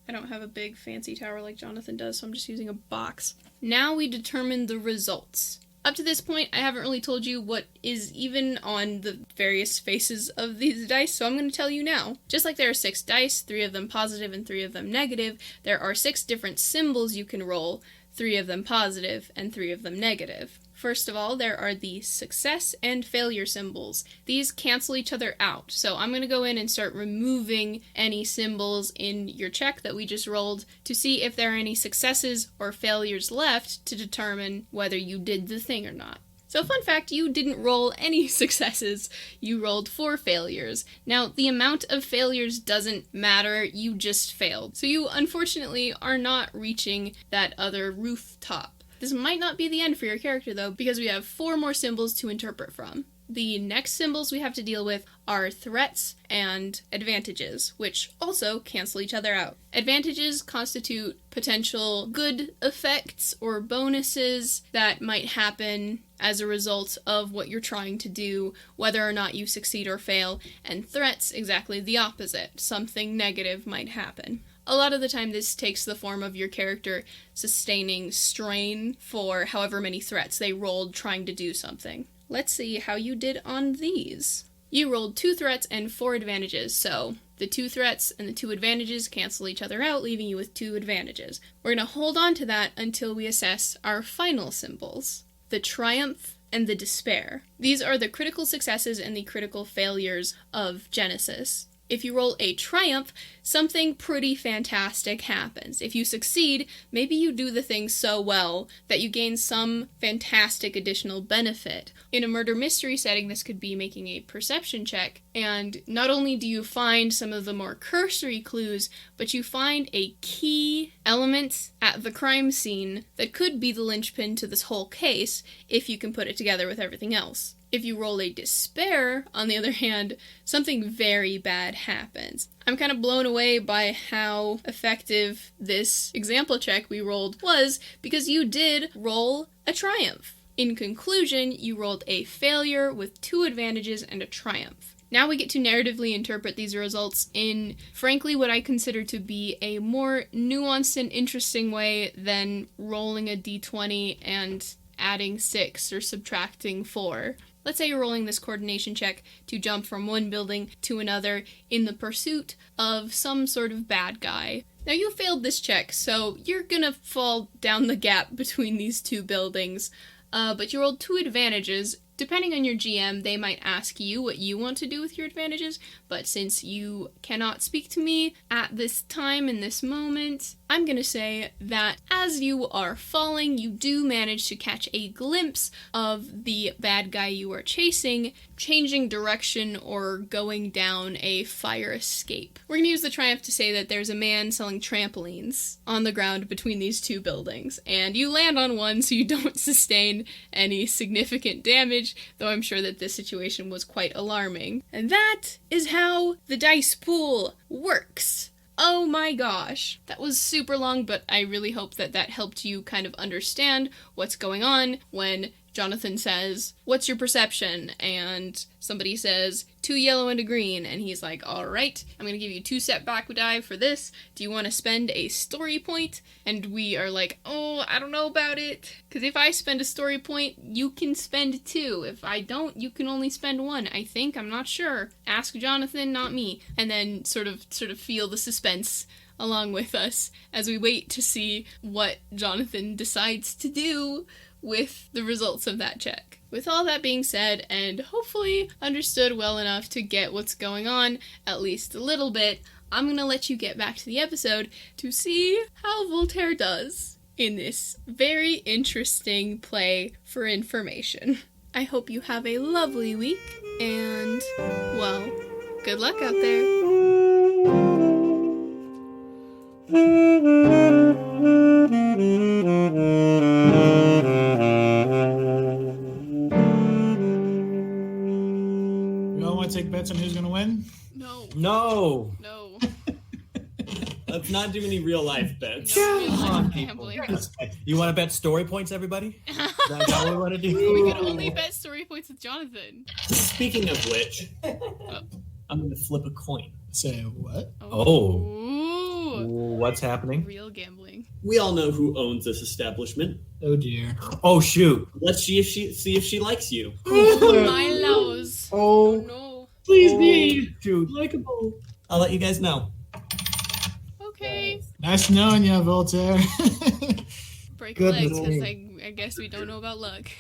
I don't have a big fancy tower like Jonathan does, so I'm just using a box. Now we determine the results. Up to this point, I haven't really told you what is even on the various faces of these dice, so I'm going to tell you now. Just like there are 6 dice, 3 of them positive and 3 of them negative, there are 6 different symbols you can roll, 3 of them positive and 3 of them negative. First of all, there are the success and failure symbols. These cancel each other out, so I'm going to go in and start removing any symbols in your check that we just rolled to see if there are any successes or failures left to determine whether you did the thing or not. So fun fact, you didn't roll any successes, you rolled 4 failures. Now, the amount of failures doesn't matter, you just failed. So you unfortunately are not reaching that other rooftop. This might not be the end for your character though, because we have 4 more symbols to interpret from. The next symbols we have to deal with are threats and advantages, which also cancel each other out. Advantages constitute potential good effects or bonuses that might happen as a result of what you're trying to do, whether or not you succeed or fail, and threats exactly the opposite. Something negative might happen. A lot of the time this takes the form of your character sustaining strain for however many threats they rolled trying to do something. Let's see how you did on these. You rolled 2 threats and 4 advantages, so the 2 threats and the 2 advantages cancel each other out, leaving you with 2 advantages. We're going to hold on to that until we assess our final symbols. The triumph and the despair. These are the critical successes and the critical failures of Genesys. If you roll a triumph, something pretty fantastic happens. If you succeed, maybe you do the thing so well that you gain some fantastic additional benefit. In a murder mystery setting, this could be making a perception check, and not only do you find some of the more cursory clues, but you find a key element at the crime scene that could be the linchpin to this whole case if you can put it together with everything else. If you roll a despair, on the other hand, something very bad happens. I'm kind of blown away by how effective this example check we rolled was, because you did roll a triumph. In conclusion, you rolled a failure with 2 advantages and a triumph. Now we get to narratively interpret these results in, frankly, what I consider to be a more nuanced and interesting way than rolling a d20 and adding 6 or subtracting 4. Let's say you're rolling this coordination check to jump from one building to another in the pursuit of some sort of bad guy. Now you failed this check, so you're gonna fall down the gap between these 2 buildings, but you rolled 2 advantages. Depending on your GM, they might ask you what you want to do with your advantages, but since you cannot speak to me at this time in this moment, I'm going to say that as you are falling, you do manage to catch a glimpse of the bad guy you are chasing, changing direction or going down a fire escape. We're going to use the triumph to say that there's a man selling trampolines on the ground between these 2 buildings, and you land on one so you don't sustain any significant damage, though I'm sure that this situation was quite alarming. And that is how the dice pool works. Oh my gosh. That was super long, but I really hope that that helped you kind of understand what's going on when Jonathan says, "What's your perception?" And somebody says, 2 yellow and a green. And he's like, all right, I'm going to give you 2 setback die for this. Do you want to spend a story point? And we are like, oh, I don't know about it. Because if I spend a story point, you can spend 2. If I don't, you can only spend 1. I think, I'm not sure. Ask Jonathan, not me. And then sort of feel the suspense along with us as we wait to see what Jonathan decides to do with the results of that check. With all that being said, and hopefully understood well enough to get what's going on, at least a little bit, I'm gonna let you get back to the episode to see how Voltaire does in this very interesting play for information. I hope you have a lovely week, and, well, good luck out there. You all want to take bets on who's going to win? No. No. No. Let's not do any real life bets. No real Come on, life people. gambling. You want to bet story points, everybody? Is that what we want to do? We can only bet story points with Jonathan. Speaking of which, I'm going to flip a coin. Say what? Oh. Ooh. What's happening? Real gambling. We all know who owns this establishment. Oh dear. Oh, shoot. Let's see if she likes you. Oh, my lows. Oh, No. please be Shoot. likable. I'll let you guys know. Okay. Nice knowing you, Voltaire. Break Goodness legs, because me. I guess we don't know about luck.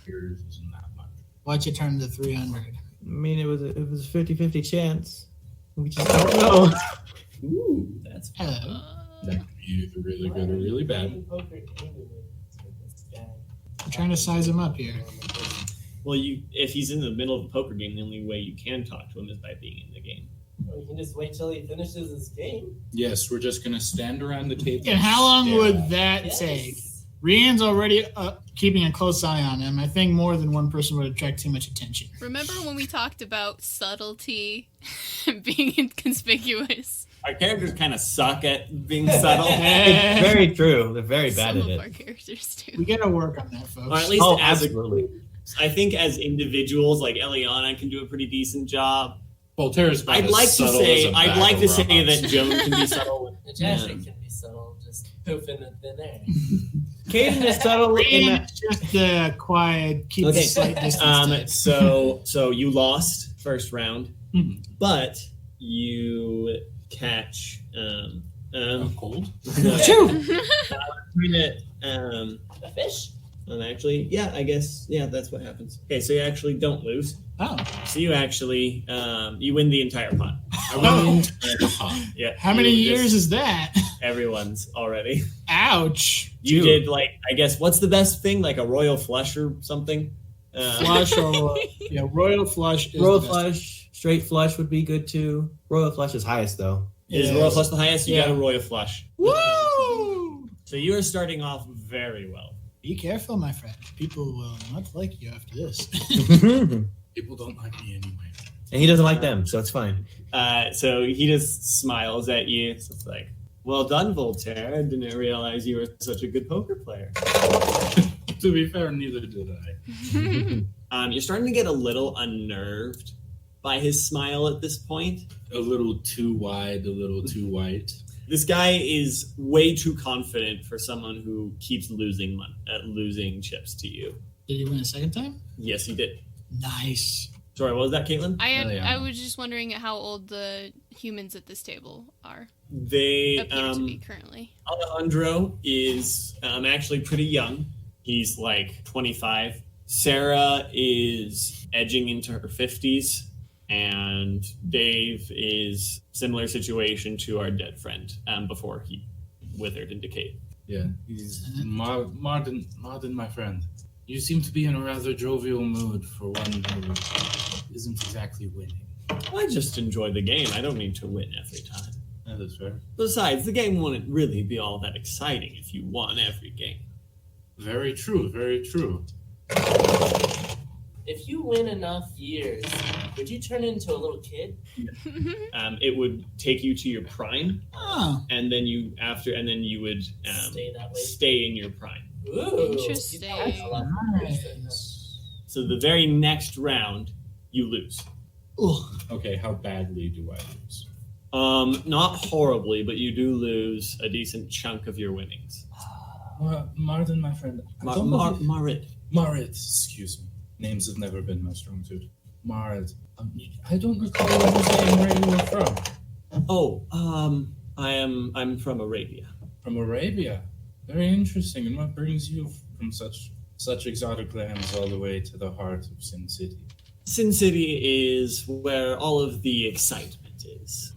Yours isn't that much. Watch it turn to 300. I mean, it was a 50-50 chance. We just don't know. Ooh, that's Hello. That could be either really good or really bad. I'm trying to size him up here. well. If he's in the middle of a poker game, the only way you can talk to him is by being in the game. We can just wait till he finishes his game. Yes, we're just going to stand around the table. And how long stare would at it. that Yes. take? Rian's already keeping a close eye on him. I think more than one person would attract too much attention. Remember when we talked about subtlety and being inconspicuous? Our characters kind of suck at being subtle. It's very true. They're very bad Some at of it. our characters do. We gotta work on that, folks. Or at least Oh, as absolutely. I think as individuals, like Elianna can do a pretty decent job. Voltaire's about I'd as like to subtle say as a bag that of Joan can be subtle. Nijashri can be subtle, just poof in the thin air. Cayden is subtle in that. Rian's just quiet, keep Okay. a slight distance. type. So you lost first round, Mhm. but you catch cold. A fish? actually, yeah, I guess, yeah, that's what happens. Okay, so you actually don't lose. Oh, So you actually you win the entire pot. Yeah. how many you years just- is that? Everyone's already. Ouch. You Dude. did like, I guess, what's the best thing? Like a royal flush or something? Flush or yeah, royal flush. Is Royal the best. flush, straight flush would be good too. Royal flush is highest though. Is Yes. royal flush the highest? You Yeah. got a royal flush. Woo! So you are starting off very well. Be careful, my friend. People will not like you after this. And People don't like me anyway. he doesn't like them, so it's fine. So he just smiles at you. So it's like, well done, Voltaire. I didn't realize you were such a good poker player. To be fair, neither did I. You're starting to get a little unnerved by his smile at this point. A little too wide, a little too white. This guy is way too confident for someone who keeps losing chips to you. Did you win a second time? Yes, he did. Nice. Sorry, what was that, Caitlin? I was just wondering how old the humans at this table are. They Appear to be currently. Alejandro is actually pretty young. He's like 25. Sarah is edging into her 50s. And Dave is similar situation to our dead friend before he withered and decayed. Yeah, he's Martin, my friend. You seem to be in a rather jovial mood for one who isn't exactly winning. I just enjoy the game. I don't need to win every time. That is fair. Besides, the game wouldn't really be all that exciting if you won every game. Very true, very true. If you win enough years, would you turn into a little kid? It would take you to your prime, Oh, and then you would Stay that way. stay in your prime. Ooh, Interesting. that's a lot nice. So the very next round, you lose. Okay, how badly do I lose? Not horribly, but you do lose a decent chunk of your winnings. Martin, my friend. I don't know- Marit. Marit, excuse me. Names have never been my strong suit. Marit. I don't recall you saying where you were from. Oh, I'm from Arabia. From Arabia. Very interesting. And what brings you from such exotic lands all the way to the heart of Sin City? Sin City is where all of the excitement is.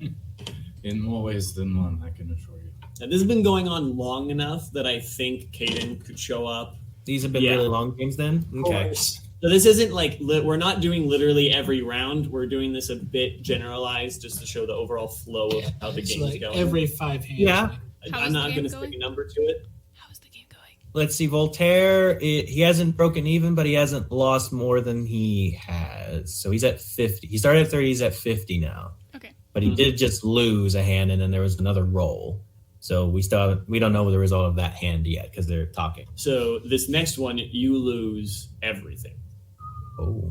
In more ways than one, I can assure you. Now, this has been going on long enough that I think Cayden could show up. These have been Yeah. really long games then? Okay. So this isn't like we're not doing literally every round. We're doing this a bit generalized just to show the overall flow of how the game's like going. every 5 hands. Yeah. I'm not going to stick a number to it. How is the game going? Let's see, Voltaire, he hasn't broken even, but he hasn't lost more than he has. So he's at 50. He started at 30, he's at 50 now. Okay. But he did just lose a hand, and then there was another roll. So we don't know the result of that hand yet because they're talking. So this next one, you lose everything. Oh.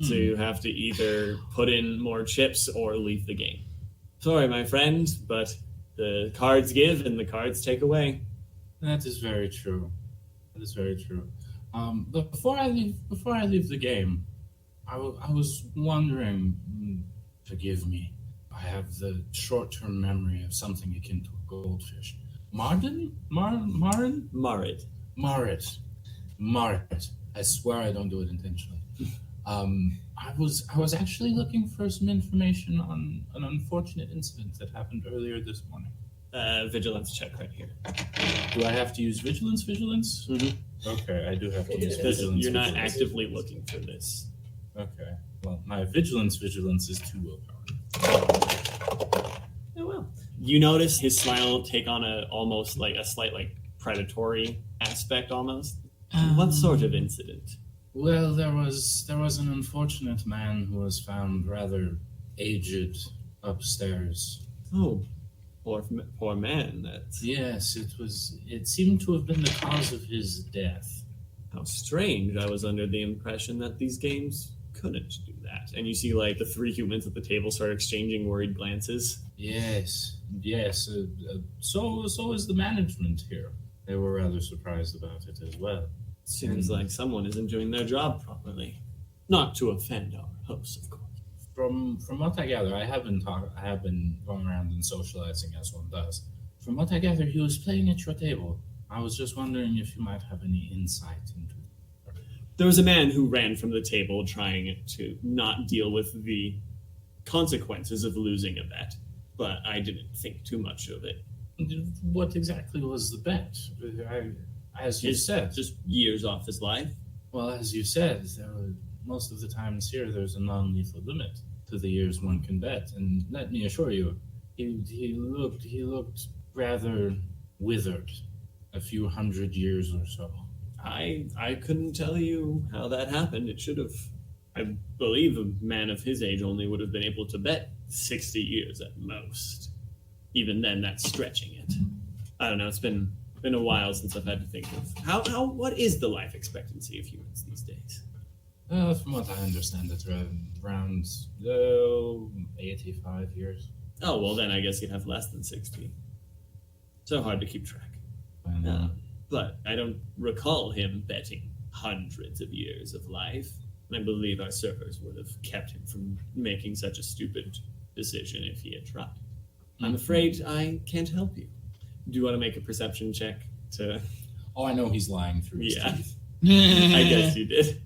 So you have to either put in more chips or leave the game. Sorry, my friend, but the cards give and the cards take away. That is very true. That is very true. Before I leave the game, I was wondering. Forgive me. I have the short-term memory of something akin to a goldfish. Marin? Marit. I swear I don't do it intentionally. I was actually looking for some information on an unfortunate incident that happened earlier this morning. Vigilance check right here. Do I have to use vigilance? Mm-hmm. Okay, I do have to use Because vigilance. you're not actively looking for this. Okay. Well, my vigilance is 2 willpower. Oh well. You notice his smile take on almost like a slight like predatory aspect almost. What sort of incident? Well, there was an unfortunate man who was found rather aged upstairs. Oh, poor man. That's Yes, it seemed to have been the cause of his death. how strange. I was under the impression that these games couldn't do that. And you see like the 3 humans at the table start exchanging worried glances. Yes. So is the management here. They were rather surprised about it as well. Seems like someone isn't doing their job properly. Not to offend our hosts, of course. From what I gather, I have been going around and socializing as one does. From what I gather, he was playing at your table. I was just wondering if you might have any insight into it. There was a man who ran from the table trying to not deal with the consequences of losing a bet, but I didn't think too much of it. What exactly was the bet? As you said. Just years off his life. Well, as you said, most of the times here there's a non-lethal limit to the years one can bet. And let me assure you, he looked rather withered, a few 100 years or so. I couldn't tell you how that happened. It should have. I believe a man of his age only would have been able to bet 60 years at most. Even then, that's stretching it. I don't know. It's been a while since I've had to think of what is the life expectancy of humans these days? From what I understand, it's around 85 years. Oh, well, then I guess you'd have less than 60. So hard to keep track. But I don't recall him betting hundreds of years of life. And I believe our servers would have kept him from making such a stupid decision if he had tried. I'm afraid I can't help you. Do you want to make a perception check to... Oh, I know he's lying through his teeth. I guess you did.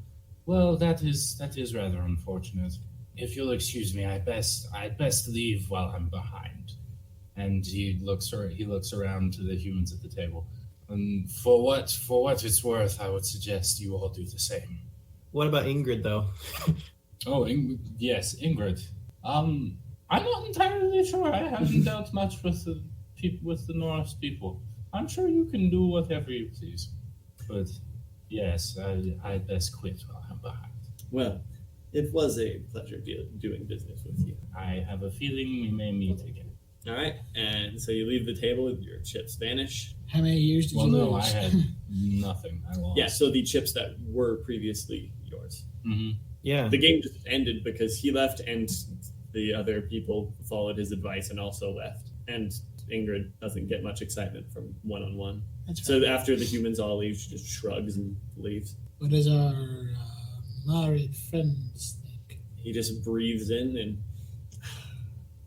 Well, that is rather unfortunate. If you'll excuse me, I'd best leave while I'm behind. And he looks around to the humans at the table. And for what it's worth, I would suggest you all do the same. What about Ingrid, though? Oh, yes, Ingrid. I'm not entirely sure. I haven't dealt much with the Norse people. I'm sure you can do whatever you please. But yes, I'd best quit while I'm behind. Well, it was a pleasure doing business with you. I have a feeling we may meet again. All right, and so you leave the table, your chips vanish. How many years did you lose? No, I had nothing. I lost. Yeah, so the chips that were previously yours. Mm-hmm. Yeah. The game just ended because he left and the other people followed his advice and also left. And Ingrid doesn't get much excitement from one-on-one. So after the humans all leave, she just shrugs and leaves. What does our married friends think? He just breathes in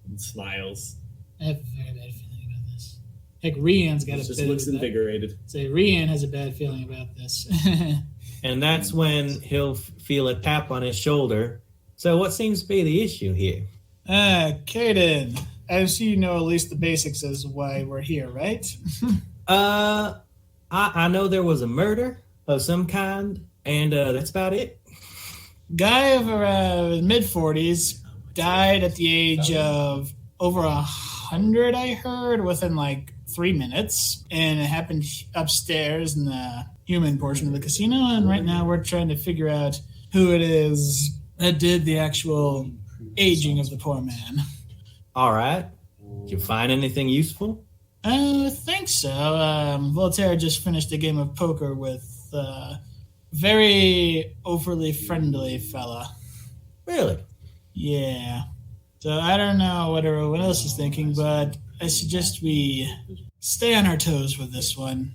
and smiles. I have a very bad feeling about this. Heck, Rian's got just looks invigorated. Say Rian has a bad feeling about this. And that's when he'll feel a tap on his shoulder. So what seems to be the issue here? Cayden, I see you know at least the basics as to why we're here, right? I know there was a murder of some kind, and that's about it. Guy of around mid-40s died at the age of over 100, I heard, within like 3 minutes. And it happened upstairs in the human portion of the casino. And right now we're trying to figure out who it is that did the actual aging of the poor man. All right. Did you find anything useful? I think so. Voltaire just finished a game of poker with a very overly friendly fella. Really? Yeah. So I don't know what everyone else is thinking, but I suggest we stay on our toes with this one.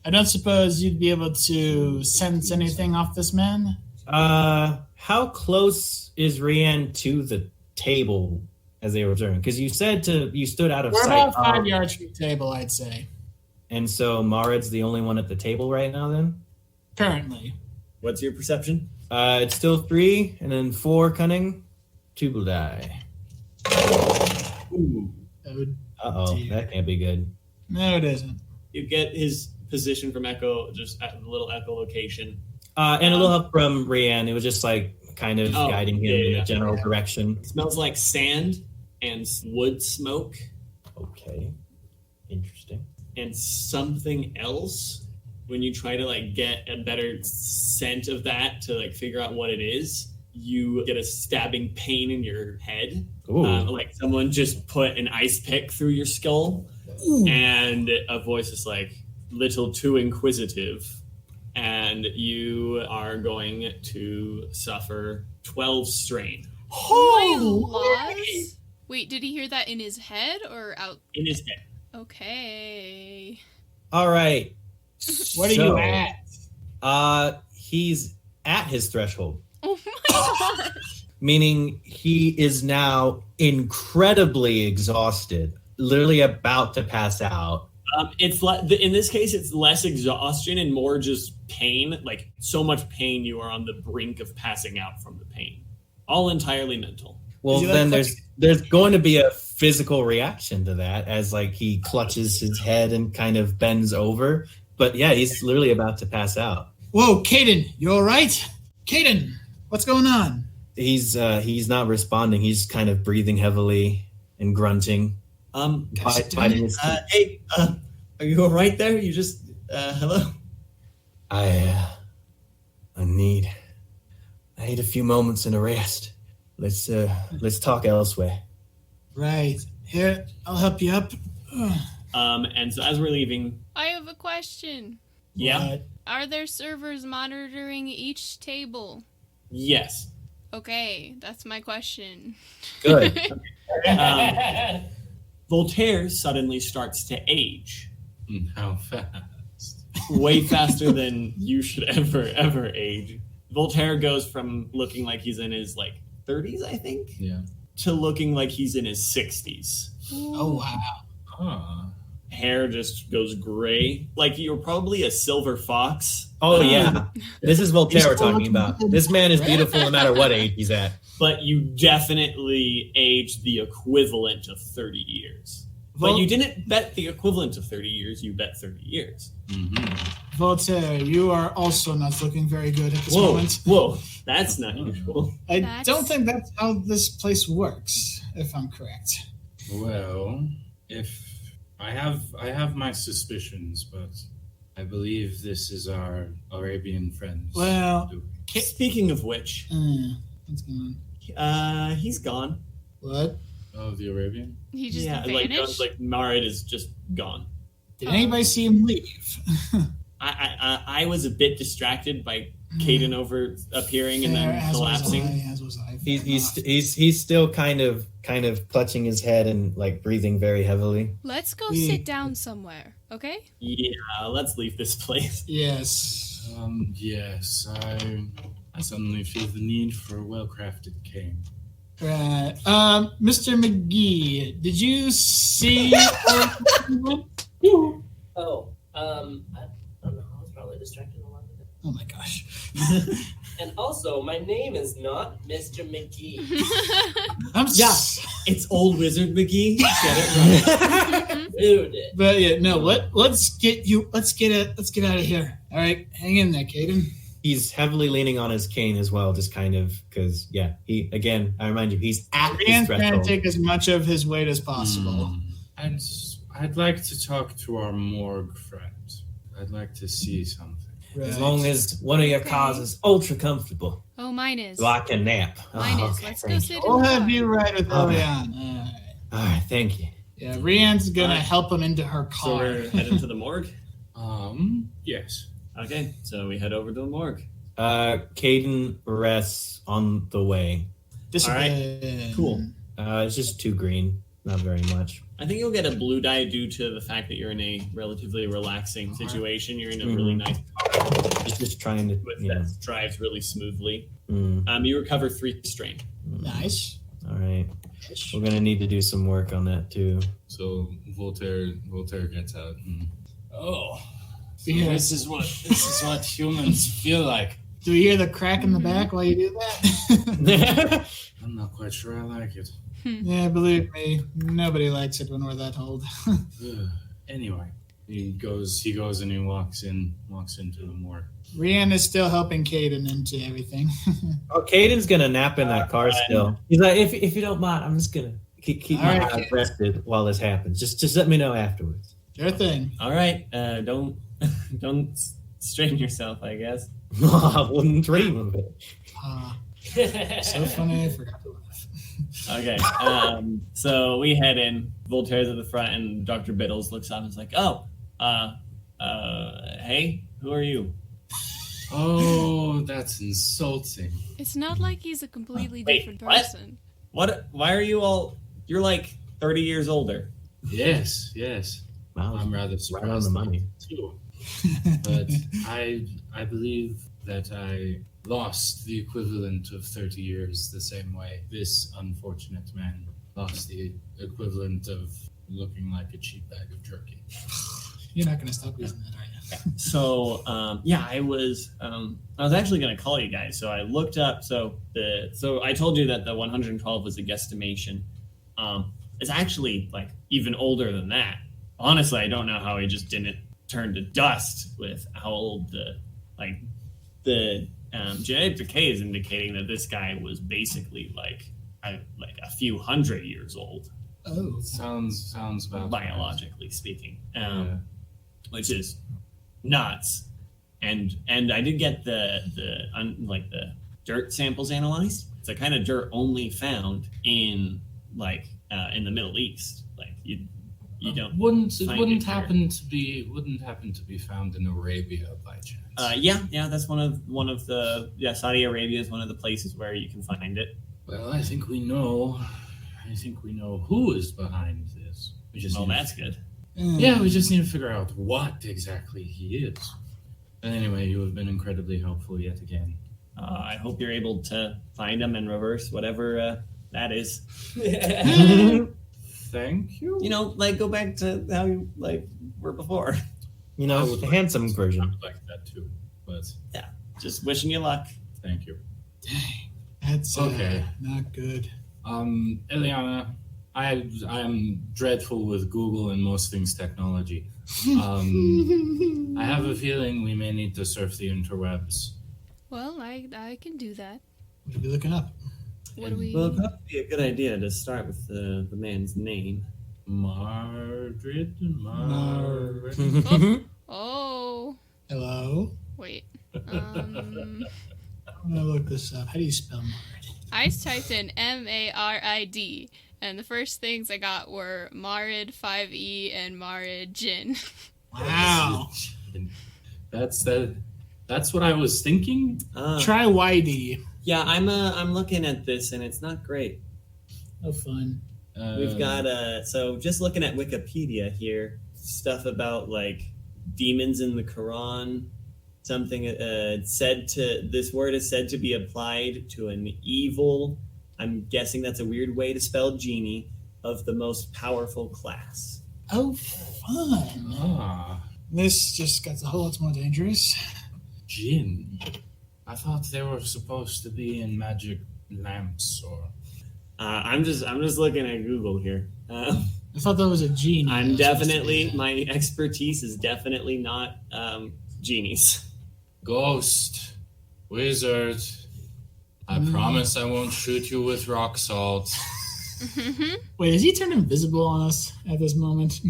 I don't suppose you'd be able to sense anything off this man? How close is Rian to the table as they return? Because you said you stood out of We're sight. about 5 yards from the table, I'd say. And so Marid's the only one at the table right now, then? Currently. What's your perception? It's still 3, and then 4 cunning. 2 will die. Ooh. Uh-oh, dear. that can't be good. No, it isn't. You get his position from Echo, just at the little echolocation. And a little help from Rian. It was just like kind of guiding him in a general direction. It smells like sand and wood smoke. Okay. Interesting. And something else, when you try to like get a better scent of that to like figure out what it is, you get a stabbing pain in your head. Like someone just put an ice pick through your skull. Ooh. And a voice is like, little too inquisitive. And you are going to suffer 12 strain. Wait, did he hear that in his head or out? In his head. Okay. All right. What are you at? He's at his threshold. Oh my god. Meaning he is now incredibly exhausted, literally about to pass out. It's in this case, it's less exhaustion and more just pain. Like so much pain, you are on the brink of passing out from the pain. All entirely mental. Well, then there's going to be a physical reaction to that as like he clutches his head and kind of bends over. But yeah, he's literally about to pass out. Whoa, Cayden, you all right? Cayden, what's going on? He's not responding. He's kind of breathing heavily and grunting. Biting his hey, are you all right there? You just hello. I need a few moments in a rest. Let's talk elsewhere. Right. Here, I'll help you up. And so as we're leaving, I have a question. Yeah. What? Are there servers monitoring each table? Yes. Okay, that's my question. Good. Voltaire suddenly starts to age. How fast? Way faster than you should ever age. Voltaire goes from looking like he's in his like 30s, I think, to looking like he's in his 60s. Oh wow. Huh. Hair just goes gray. Like you're probably a silver fox. Oh yeah. This is Voltaire we're talking about. This man is beautiful no matter what age he's at. But you definitely aged the equivalent of 30 years. But you didn't bet the equivalent of 30 years, you bet 30 years. Mm-hmm. Voltaire, you are also not looking very good at this moment. Whoa, that's not usual. I don't think that's how this place works, if I'm correct. Well, if I have my suspicions, but I believe this is our Arabian friends. Well, speaking of which, what's going on? He's gone. What? Oh, the Arabian? He just vanished? Like Marid is just gone. Did anybody see him leave? I was a bit distracted by Cayden over appearing and then collapsing. As was I. He's still kind of clutching his head and like breathing very heavily. Let's go sit down somewhere, okay? Yeah, let's leave this place. Yes. Yes. I suddenly feel the need for a well-crafted cane. Right. Mr. McGee, did you see? I don't know. I was probably distracted a lot of it. Oh my gosh. And also, my name is not Mr. McGee. It's old Wizard McGee. Get it right. Dude. But yeah, no. Let's get out of here. All right, hang in there, Cayden. He's heavily leaning on his cane as well, just kind of because, I remind you, he's at his Rian's trying threshold. to take as much of his weight as possible. I'd like to talk to our morgue friend. I'd like to see something. Right. As long as one of your cars is ultra comfortable, Oh, mine is. so I can nap. Mine is. Okay, Let's go thank sit you. in We'll the have car. you right with Okay. Elianna. All right, thank you. Yeah, Rian's gonna help him into her So car. we're headed to the morgue. Yes. Okay, so we head over to the morgue. Cayden rests on the way. Discipline. Cool. It's just 2 green, not very much. I think you'll get a blue die due to the fact that you're in a relatively relaxing situation. You're in a really nice car Just trying to, that drives really smoothly. Mm, You recover 3 strain. Nice. all right. We're gonna need to do some work on that too. So Voltaire gets out. Oh, Yeah. this is what humans feel like. Do we hear the crack in the back while you do that? I'm not quite sure I like it. Yeah, believe me, nobody likes it when we're that old. Anyway, he goes and he walks into the morgue. Rian is still helping Cayden into everything. Oh, Cayden's gonna nap in that car still. He's like, if you don't mind, I'm just gonna keep my All right, eyes rested while this happens. Just let me know afterwards. Sure thing. All right, don't strain yourself, I guess. I wouldn't dream of it. So funny, I forgot to laugh. Okay, so we head in. Voltaire's at the front, and Dr. Biddles looks up and is like, hey, who are you? Oh, that's insulting. It's not like he's a completely Wait, different what? person. What? Why are you all... You're like 30 years older. Yes. Wow, I'm rather surprised. right on the money. Too. But I believe that I lost the equivalent of 30 years the same way this unfortunate man lost the equivalent of looking like a cheap bag of jerky. You're not going to stop using that, are you? So, I was actually going to call you guys. So I looked up. So I told you that the 112 was a guesstimation. It's actually like even older than that. Honestly, I don't know how he just didn't turn to dust with how old the genetic decay is indicating that this guy was basically like a few hundred years old. Oh, Sounds about biologically speaking, which is nuts. And I did get the dirt samples analyzed. It's a kind of dirt only found in the Middle East. Like you don't wouldn't happen to be found in Arabia by chance. That's one of the Saudi Arabia is one of the places where you can find it. Well, I think we know who is behind this. That's good. Yeah, we just need to figure out what exactly he is. But anyway, you have been incredibly helpful yet again. I hope you're able to find him and reverse whatever that is. Thank you. Go back to how you were before. The handsome version. I would like that too, but Yeah, just wishing you luck. thank you. dang. That's Okay. not good. Elianna, I am dreadful with Google and most things technology. I have a feeling we may need to surf the interwebs. Well, I can do that. What are we looking up? What do we... Well, it'd probably be a good idea to start with the man's name. Margaret. Oh. Hello? Wait. I'm gonna look this up. How do you spell Marid? I typed in MARID, and the first things I got were Marid 5E and Marid Jin. Wow. That's what I was thinking. Try YD. Yeah, I'm looking at this and it's not great. Oh, fun. We've got so just looking at Wikipedia here, stuff about demons in the Quran. Something this word is said to be applied to an evil. I'm guessing that's a weird way to spell genie of the most powerful class. Oh, fun. This just got a whole lot more dangerous. Jinn. I thought they were supposed to be in magic lamps or. I'm just looking at Google here. I thought that was a genie. My expertise is definitely not genies. Ghost. Wizard, I promise I won't shoot you with rock salt. Wait, is he turned invisible on us at this moment?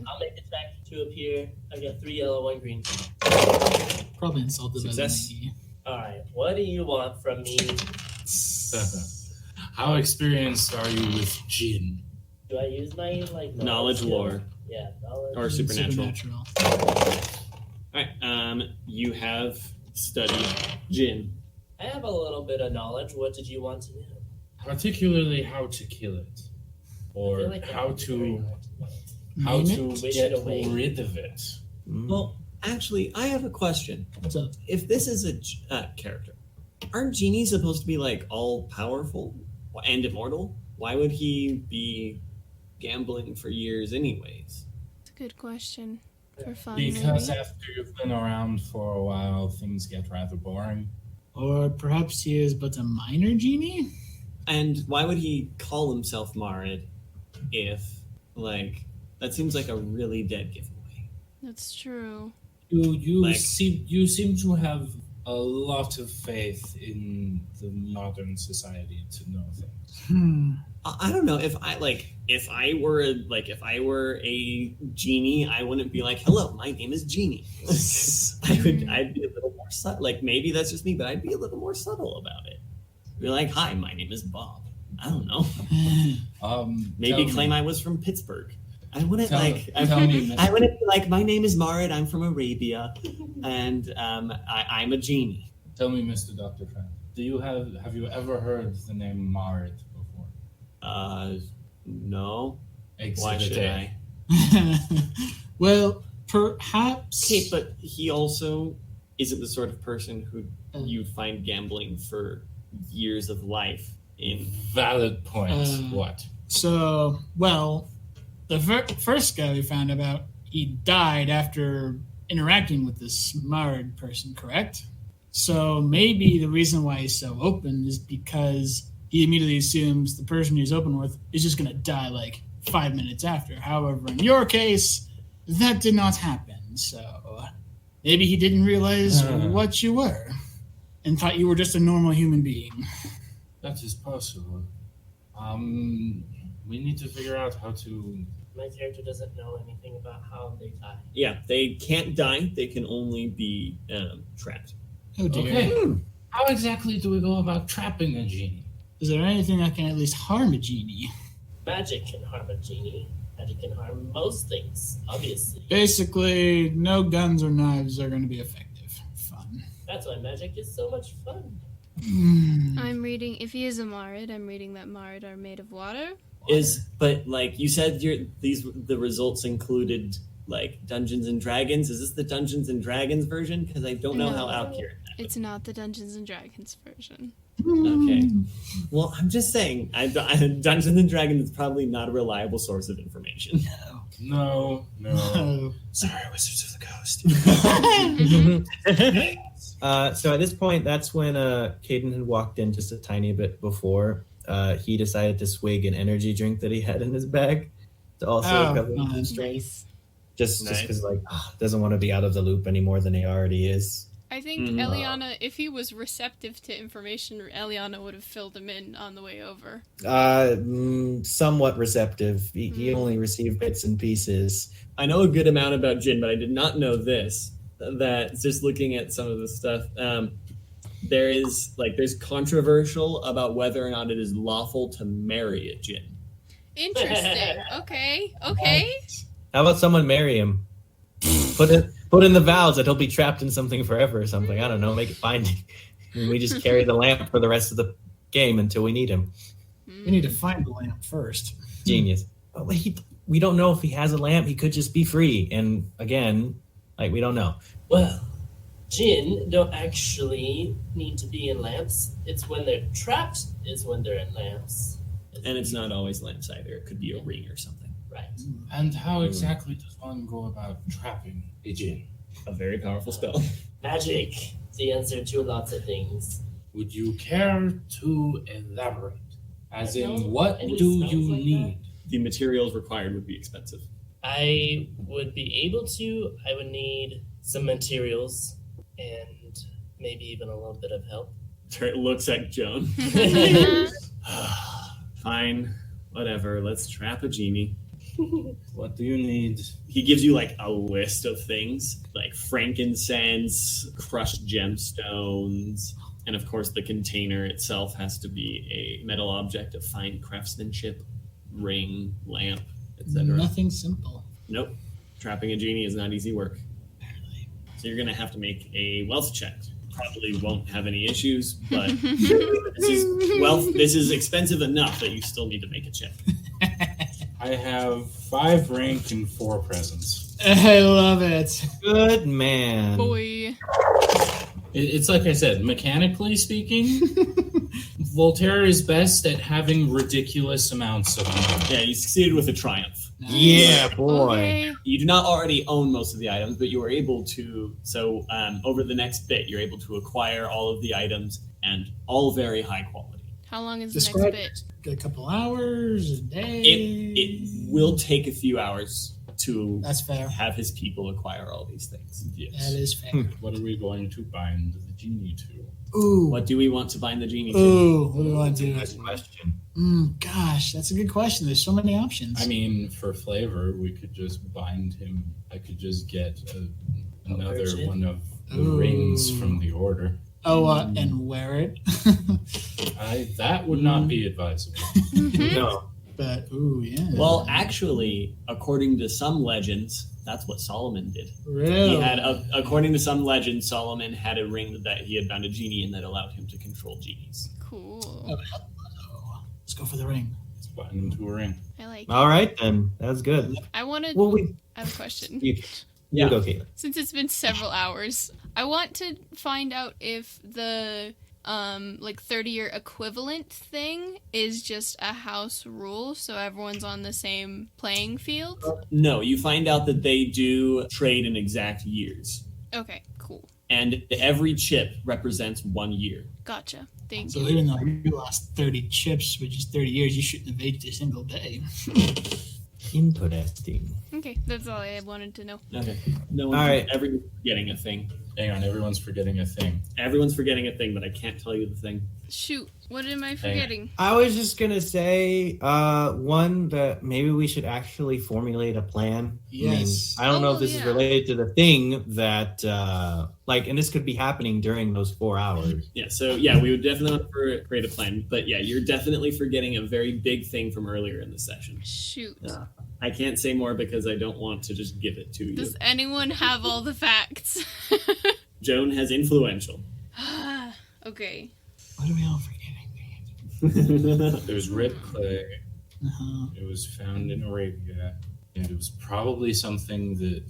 I'll make the track to appear. I got 3 yellow, 1 green. Probably insulted Success. by me. Alright, what do you want from me? How experienced are you with Jinn? Do I use my Knowledge skill? lore. Yeah, knowledge. Or supernatural. Alright, you have studied Jinn. I have a little bit of knowledge. What did you want to know? Particularly how to kill it. I Or feel like how that would be very to hard to know. wish it away. Rid of it. Well, actually, I have a question. What's up? If this is a character, aren't genies supposed to be like all powerful and immortal? Why would he be gambling for years anyways? It's a good question. For fun. Because maybe. after you've been around for a while, things get rather boring. Or perhaps he is but a minor genie? And why would he call himself Marid if, like, that seems like a really dead giveaway? That's true. You seem to have a lot of faith in the modern society to know things. I don't know if I were a genie, I wouldn't be like, "Hello, my name is Genie." I'd be a little more subtle. Like maybe that's just me, but I'd be a little more subtle about it. Be like, "Hi, my name is Bob." I don't know. Maybe claim I was from Pittsburgh. I wouldn't I wouldn't be like, "My name is Marid. I'm from Arabia, and I'm a genie." Tell me, Mr. Dr. Trent, have you ever heard the name Marid before? No. Exhibit Why should A. I? Well, perhaps. Okay, but he also isn't the sort of person who you'd find gambling for years of life in. Valid point. What? So, well, the first guy we found about, he died after interacting with this Marid person, correct? So maybe the reason why he's so open is because he immediately assumes the person he's open with is just going to die like 5 minutes after. However, in your case, that did not happen. So maybe he didn't realize what you were and thought you were just a normal human being. That is possible. We need to figure out how to... My character doesn't know anything about how they die. Yeah, they can't die. They can only be trapped. Oh dear. Okay. How exactly do we go about trapping a genie? Is there anything that can at least harm a genie? Magic can harm a genie. Magic can harm most things, obviously. Basically, no guns or knives are going to be effective. Fun. That's why magic is so much fun. I'm reading, if he is a Marid, I'm reading that Marid are made of water. But like you said, the results included like Dungeons and Dragons. Is this the Dungeons and Dragons version? Because I don't know how accurate that It's not the Dungeons and Dragons version. Okay. Well, I'm just saying, Dungeons and Dragons is probably not a reliable source of information. No. Sorry, Wizards of the Coast. So at this point, that's when Cayden had walked in just a tiny bit before. He decided to swig an energy drink that he had in his bag to also cover his strength. Just because doesn't want to be out of the loop any more than he already is. I think Elianna, if he was receptive to information, Elianna would have filled him in on the way over. Somewhat receptive. He only received bits and pieces. I know a good amount about Jinn, but I did not know this. That just looking at some of the stuff, there's controversial about whether or not it is lawful to marry a Jinn. Interesting. Okay. How about someone marry him? Put in the vows that he'll be trapped in something forever or something. I don't know. Make it binding. And we just carry the lamp for the rest of the game until we need him. We need to find the lamp first. Genius. But we don't know if he has a lamp. He could just be free. And again, we don't know. Well, Jinn don't actually need to be in lamps. It's when they're trapped is when they're in lamps. And it's not always lamps either. It could be a ring or something. Right. And how exactly does one go about trapping a Jinn? A very powerful spell. Magic is the answer to lots of things. Would you care to elaborate? As in, what Any do spells you like need? The materials required would be expensive. I would be able to. I would need some materials and maybe even a little bit of help. Turret looks at Joan. Fine, whatever. Let's trap a genie. What do you need? He gives you like a list of things, like frankincense, crushed gemstones, and of course the container itself has to be a metal object of fine craftsmanship, ring, lamp, etc. Nothing simple. Nope. Trapping a genie is not easy work. So you're going to have to make a wealth check. Probably won't have any issues, but this is expensive enough that you still need to make a check. I have 5 rank and 4 presents. I love it. Good man. Boy. It's like I said, mechanically speaking, Voltaire is best at having ridiculous amounts of money. Yeah, you succeeded with a triumph. Yeah, boy. Okay. You do not already own most of the items, but you are able to. So over the next bit, you're able to acquire all of the items and all very high quality. How long is the Describe next bit? a couple hours, a day. It will take a few hours to That's fair. have his people acquire all these things. Yes. That is fair. What are we going to bind the genie to? Ooh. What do we want to bind the genie to? Ooh. What do I want to do? Good question. Gosh, that's a good question. There's so many options. I mean, for flavor, we could just bind him. I could just get another Virgin? one of the Ooh. rings from the order. and wear it. That would not be advisable. No. But yeah. Well, actually, according to some legends, that's what Solomon did. really? He had, according to some legends, Solomon had a ring that he had bound a genie in that allowed him to control genies. Cool. Let's go for the ring. Let's bind him to a ring. I like it. All right, then. That's good. I wanted. Well, we... I have a question. You Yeah. go, Cayden. Since it's been several hours, I want to find out if the 30-year equivalent thing is just a house rule, so everyone's on the same playing field. No, you find out that they do trade in exact years. Okay, cool. And every chip represents 1 year. Gotcha. Thank So you. even though you lost 30 chips, which is 30 years, you shouldn't have aged a single day. Interesting. Okay, that's all I wanted to know. Okay. No one, All right. Everyone's forgetting a thing. Hang on, everyone's forgetting a thing. Everyone's forgetting a thing, but I can't tell you the thing. Shoot, what am I forgetting? I was just going to say, one, that maybe we should actually formulate a plan. Yes. I don't know if Oh, this is yeah. related to the thing that, and this could be happening during those 4 hours. Yeah, so we would definitely want to create a plan. But yeah, you're definitely forgetting a very big thing from earlier in the session. Shoot. I can't say more because I don't want to just give it to you. Does anyone have all the facts? Joan has influential. Okay. What are we all forgetting? There's red clay. Uh-huh. It was found in Arabia. And it was probably something that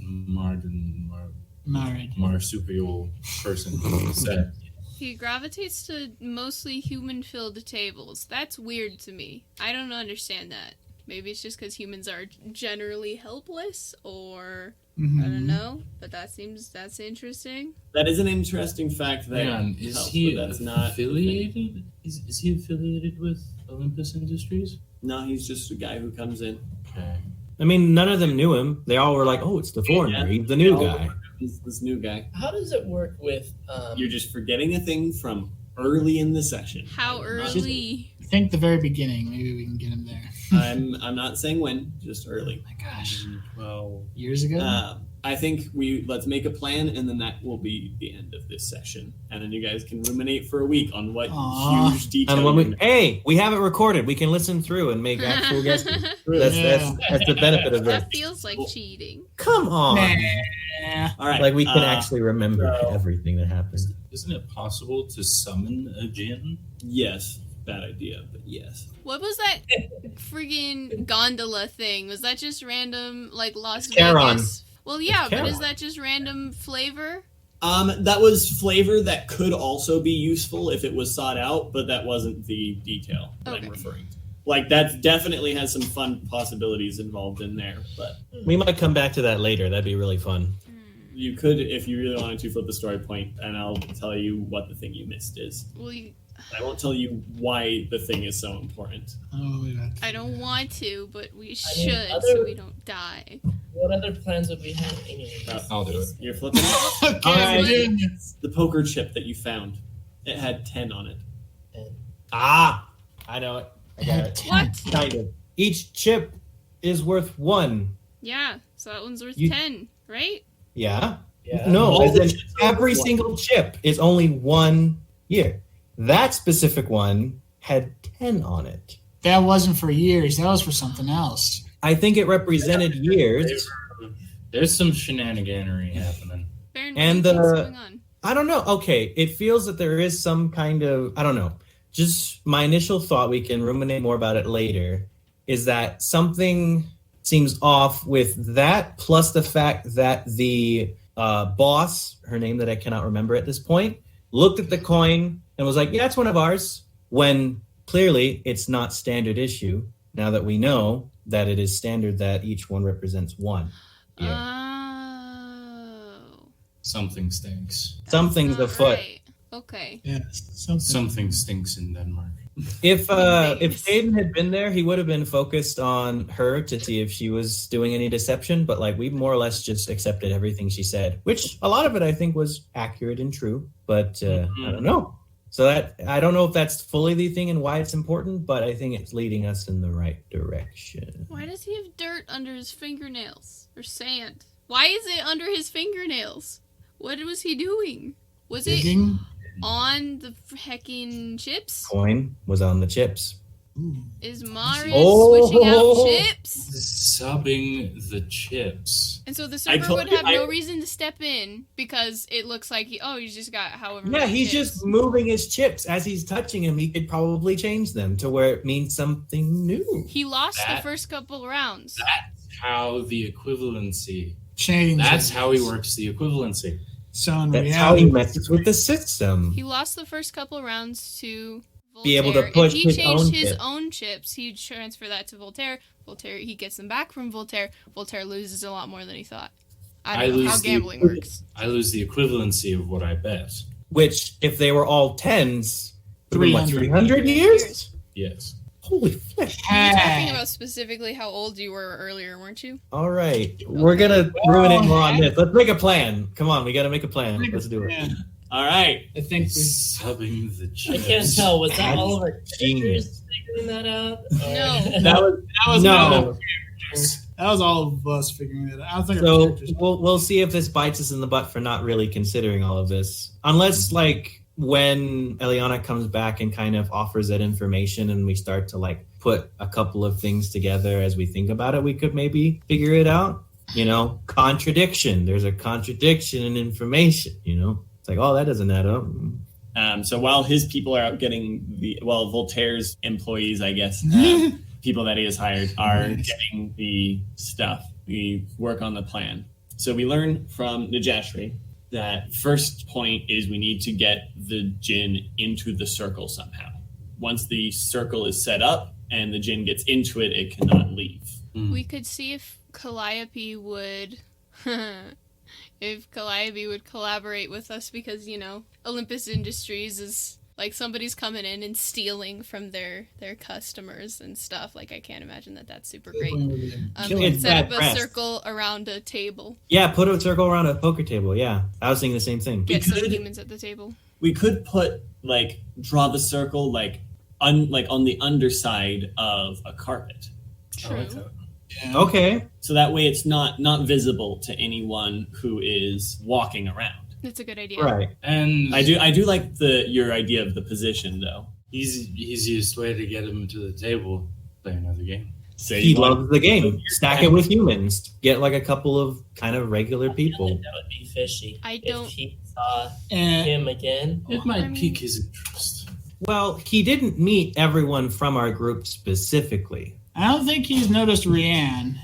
marsupial person said. He gravitates to mostly human-filled tables. That's weird to me. I don't understand that. Maybe it's just because humans are generally helpless, or I don't know. But that's interesting. That is an interesting fact. That Hang on, is helps, he but that's not affiliated? Is he affiliated with Olympus Industries? No, he's just a guy who comes in. Okay. I mean, none of them knew him. They all were like, oh, it's the foreigner. He's the new guy. He's this new guy. How does it work with? You're just forgetting a thing from early in the session. How early? I think the very beginning. Maybe we can get him there. I'm not saying when, just early. Oh my gosh. Well, Years ago? I think let's make a plan, and then that will be the end of this session. And then you guys can ruminate for a week on what Aw. huge detail. And when you we have it recorded. We can listen through and make actual guesses. That's the benefit of this. That feels like cheating. Come on. Nah. All right. Like we can actually remember everything that happened. isn't it possible to summon a djinn? Yes. Bad idea, but yes. What was that friggin' gondola thing? Was that just random, like Las A-aron. Vegas? Well, yeah, but is A-aron. that just random flavor? That was flavor that could also be useful if it was sought out, but that wasn't the detail that I'm referring to. Like, that definitely has some fun possibilities involved in there, but... We might come back to that later. That'd be really fun. You could, if you really wanted to, flip the story point, and I'll tell you what the thing you missed is. Well, I won't tell you why the thing is so important. Oh, yeah. I don't want to, but we mean, should other- so we don't die. What other plans would we have anyways? I'll do it. You're flipping it. Okay, All right. we're doing this. The poker chip that you found. It had 10 on it. I know it. I got it. What? Kind of. Each chip is worth 1. Yeah, so that one's worth You- 10, right? Yeah? Yeah. No, All as the in chips are every worth 1. single chip is only 1 year. That specific one had 10 on it. That wasn't for years. That was for something else. I think it represented years. There's some shenaniganery happening. Baron, And, what do you think's going on? I don't know. Okay, it feels that there is some kind of, I don't know. Just my initial thought, we can ruminate more about it later, is that something seems off with that, plus the fact that the boss, her name that I cannot remember at this point, looked at the coin and was like, yeah, it's one of ours, when clearly it's not standard issue, now that we know that it is standard that each one represents 1. Oh. Something stinks. Something's Not afoot. right. Okay. Yeah, something. Something stinks in Denmark. If Cayden had been there, he would have been focused on her to see if she was doing any deception. But like we more or less just accepted everything she said, which a lot of it I think was accurate and true. But I don't know. So that I don't know if that's fully the thing and why it's important, but I think it's leading us in the right direction. Why does he have dirt under his fingernails? Or sand? Why is it under his fingernails? What was he doing? Was it Digging. on the heckin' chips? Coin was on the chips. Is Marius Oh. switching out chips? Subbing the chips. And so the I server told would you, have no reason to step in because it looks like he's just got however Yeah, many he's chips. just moving his chips as he's touching them. He could probably change them to where it means something new. He lost the That- first couple rounds. That's how the equivalency. Change. That's how he works the equivalency. So in That's how he reality, messes with the system. He lost the first couple rounds to Voltaire. Be able to push if he his changed own his chip. own chips, he'd transfer that to Voltaire. Voltaire, he gets them back from Voltaire. Voltaire loses a lot more than he thought. I don't know how gambling works. I lose the equivalency of what I bet. Which, if they were all tens, would have been what, 300 300 years? Yes. Holy flip. You were talking about specifically how old you were earlier, weren't you? All right. We're going to ruminate more on this. Let's make a plan. Come on, we got to make a plan. Let's do it. yeah, All right. I think Subbing the I chips. can't tell. Was that all of our Genius. characters figuring that out? No. That was no. no. That was all of us figuring it out. I don't think our So characters. we'll see if this bites us in the butt for not really considering all of this. Unless, like, when Elianna comes back and kind of offers that information and we start to, like, put a couple of things together as we think about it, we could maybe figure it out. You know, contradiction. There's a contradiction in information, you know? It's like, oh, that doesn't add up. So while his people are out getting Voltaire's employees, I guess, people that he has hired are getting the stuff. We work on the plan. So we learn from Nijashri that first point is we need to get the djinn into the circle somehow. Once the circle is set up and the djinn gets into it, it cannot leave. We could see if Calliope would collaborate with us because, you know, Olympus Industries is like somebody's coming in and stealing from their customers and stuff. Like, I can't imagine that that's super great. It's Set up bad a press. circle around a table. Yeah, put a circle around a poker table. Yeah, I was thinking the same thing. Get some humans at the table. We could put, like, draw the circle, like on the underside of a carpet. True. Okay. So that way it's not visible to anyone who is walking around. That's a good idea. Right. And I do like your idea of the position though. easiest way to get him to the table, play another game. So He loves the game. Stack it with humans. Get like a couple of kind of regular people. That would be fishy. I don't- If he saw Eh. him again. It might pique his interest. Well, he didn't meet everyone from our group specifically. I don't think he's noticed Rian.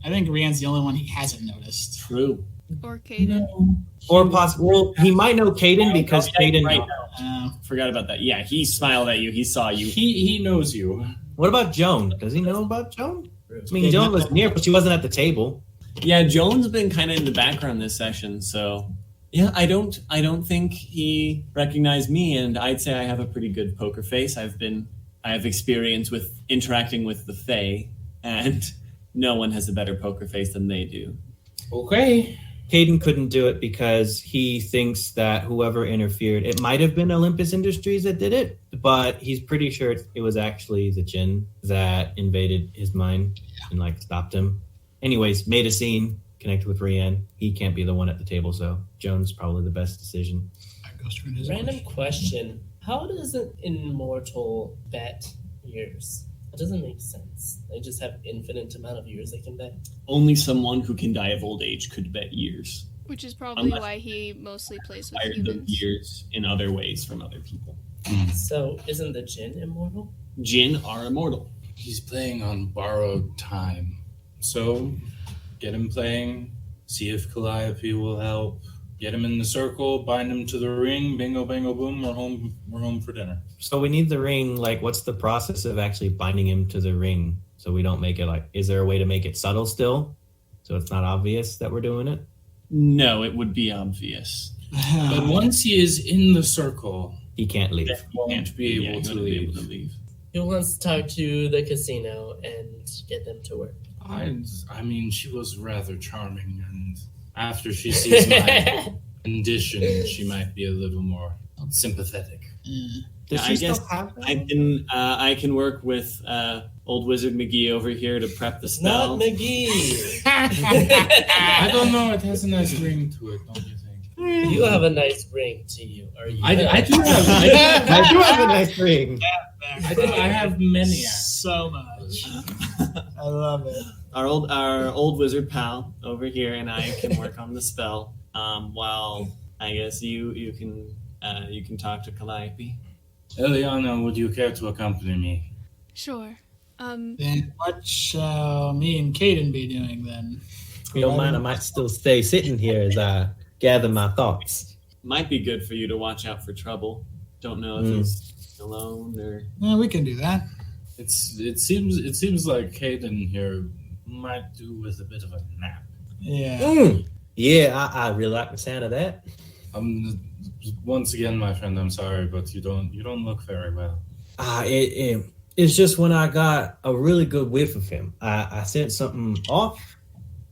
I think Rian's the only one he hasn't noticed. True. Or Cayden. Or possible, he might know Cayden because Cayden. Right now. Forgot about that. Yeah, he smiled at you. He saw you. He knows you. What about Joan? Does he know about Joan? I mean, Joan was near, but she wasn't at the table. Yeah, Joan's been kind of in the background this session, so yeah, I don't think he recognized me, and I'd say I have a pretty good poker face. I have experience with interacting with the Fae, and No one has a better poker face than they do. Okay. Cayden couldn't do it because he thinks that whoever interfered, it might have been Olympus Industries that did it, but he's pretty sure it was actually the Jinn that invaded his mind and like stopped him. Anyways, made a scene, connected with Rian. He can't be the one at the table, so Joan's probably the best decision. Random question. How does an immortal bet years? That doesn't make sense. They just have infinite amount of years they can bet. Only someone who can die of old age could bet years. Which is probably why he mostly plays with Acquired humans. those years in other ways from other people. So isn't the Jinn immortal? Jinn are immortal. He's playing on borrowed time. So get him playing, see if Calliope will help. Get him in the circle, bind him to the ring, bingo, bango, boom, we're home for dinner. So we need the ring, like what's the process of actually binding him to the ring so we don't make it like, is there a way to make it subtle still? So it's not obvious that we're doing it? No, it would be obvious. But once he is in the circle, he can't leave. He won't be able to leave. He wants to talk to the casino and get them to work. I mean, she was rather charming, and after she sees my condition, she might be a little more sympathetic. I guess I can work with old Wizard McGee over here to prep the spell. Not McGee. I don't know. It has a nice ring to it, don't you think? You have a nice ring to you. Are you? I do have. I do have a nice ring. I have many. So much. I love it. Our old wizard pal over here and I can work on the spell. While I guess you can talk to Calliope. Elianna, would you care to accompany me? Sure. Then what shall me and Cayden be doing then? If you don't mind, I might still stay sitting here as I gather my thoughts. Might be good for you to watch out for trouble. Don't know if he's alone or. Yeah, we can do that. It seems like Cayden here might do with a bit of a nap. Yeah. Yeah, I really like the sound of that. Once again, my friend, I'm sorry, but you don't look very well. It's just when I got a really good whiff of him, I sent something off,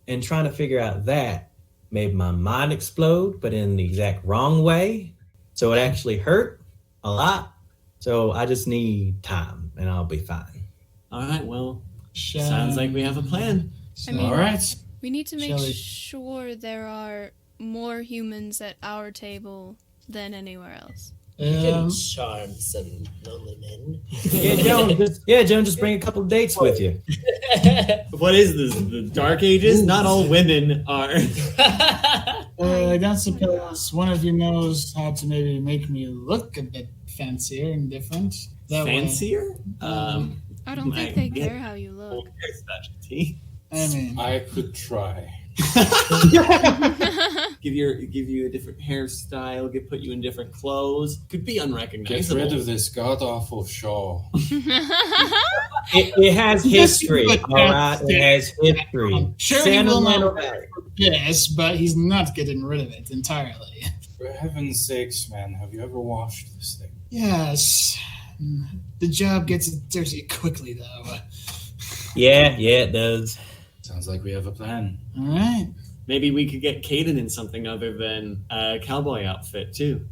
and trying to figure out that made my mind explode, but in the exact wrong way. So it actually hurt a lot. So I just need time, and I'll be fine. All right. Well, sounds like we have a plan. I mean, all right. We need to make sure there are more humans at our table than anywhere else. You can charm some lonely men. Joan, just bring a couple dates with you. What is this? The Dark Ages? Not all women are. I don't suppose one of you knows how to maybe make me look a bit fancier and different. Fancier? I don't think they care how you look. Specialty. I mean, I could try. give you a different hairstyle, put you in different clothes. Could be unrecognizable. Get rid of this god awful shawl. It has history, all right. It has history. Sure, he will not yes, but he's not getting rid of it entirely. For heaven's sakes, man, have you ever washed this thing? Yes. The job gets dirty quickly, though. Yeah, it does. Sounds like we have a plan. All right. Maybe we could get Cayden in something other than a cowboy outfit, too.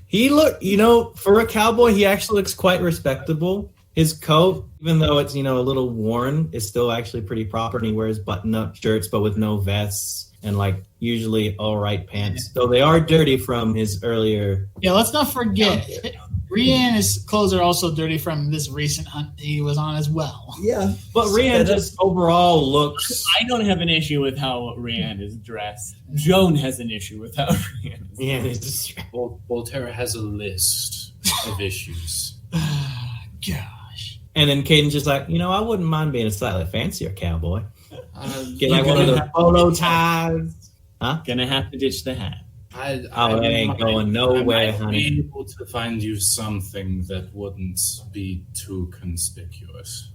He for a cowboy, he actually looks quite respectable. His coat, even though it's, a little worn, is still actually pretty proper. And he wears button-up shirts, but with no vests and, usually all right pants. So they are dirty from his earlier... Yeah, let's not forget. Rian's clothes are also dirty from this recent hunt he was on as well. Yeah. But Rian just overall looks... I don't have an issue with how Rian is dressed. Joan has an issue with how Rian is dressed. Yeah, Voltaire has a list of issues. Gosh. And then Cayden's just like, I wouldn't mind being a slightly fancier cowboy. Get one of those polo ties. Huh? Gonna have to ditch the hat. It ain't going nowhere, honey. I might be able to find you something that wouldn't be too conspicuous.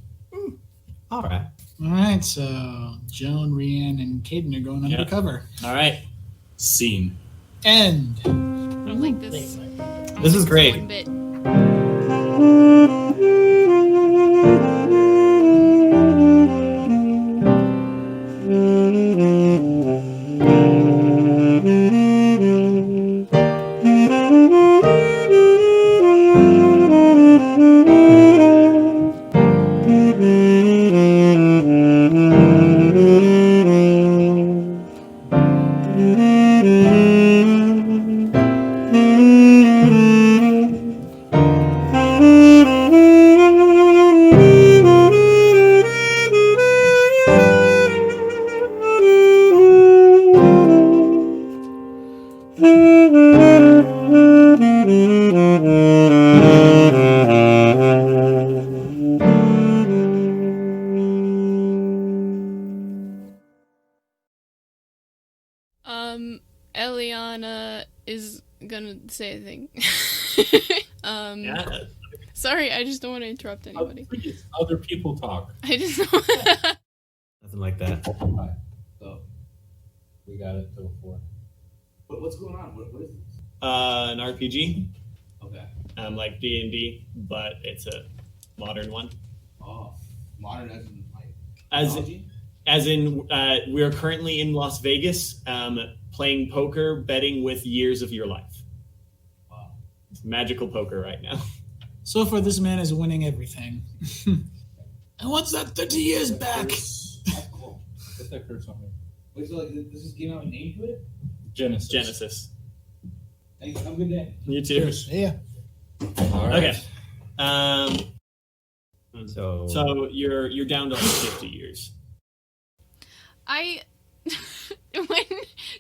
All right. All right, so Joan, Rian, and Cayden are going undercover. All right. Scene. End. I don't like this. This is great. One bit. Elianna is gonna say a thing. Yeah. Sorry, I just don't want to interrupt anybody. Please, other people talk. I just Nothing like that. Alright, so we got it till 4. What's going on? What is this? An RPG, Okay. like D&D, but it's a modern one. Oh, modern as in like As technology? as in, we are currently in Las Vegas, playing poker, betting with years of your life. Wow. It's magical poker right now. So far, this man is winning everything. And what's that 30 years back? That's cool. Get that curse on me. Wait, so like this is game out a name to it? Genesys. Thanks. Have a good day. You too. Yeah. All right. Okay. So So you're down to like 50 years. When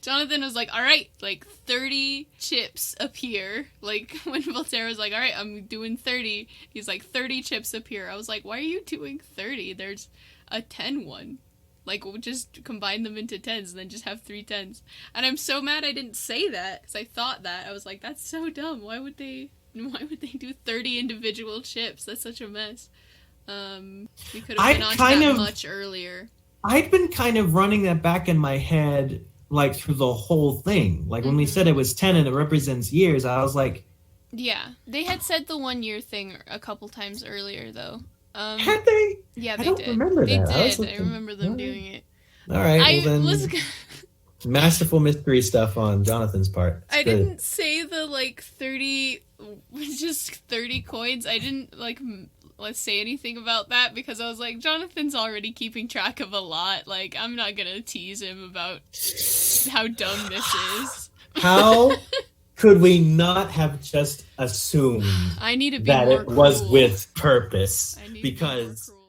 Jonathan was like, all right, like 30 chips appear, like when Voltaire was like, all right, I'm doing 30, he's like 30 chips appear. I was like, why are you doing 30? There's a 10 one. Like, we'll just combine them into 10s and then just have 3 10s. And I'm so mad I didn't say that, because I thought that. I was like, that's so dumb. Why would they do 30 individual chips? That's such a mess. We could have been on that much earlier. I'd been kind of running that back in my head, like, through the whole thing. Like, when we said it was 10 and it represents years, I was like... Yeah, they had said the 1 year thing a couple times earlier, though. Had they? Yeah, they I don't did. remember they that. did. I remember them doing it. All right, well I then... was... Masterful mystery stuff on Jonathan's part. It's I good. didn't say the, like, 30... Just 30 coins. I didn't, like... Let's say anything about that because I was like, Jonathan's already keeping track of a lot. Like, I'm not gonna tease him about how dumb this is. How could we not have just assumed I need to be that more it was cruel. with purpose? I need to be more Because cruel.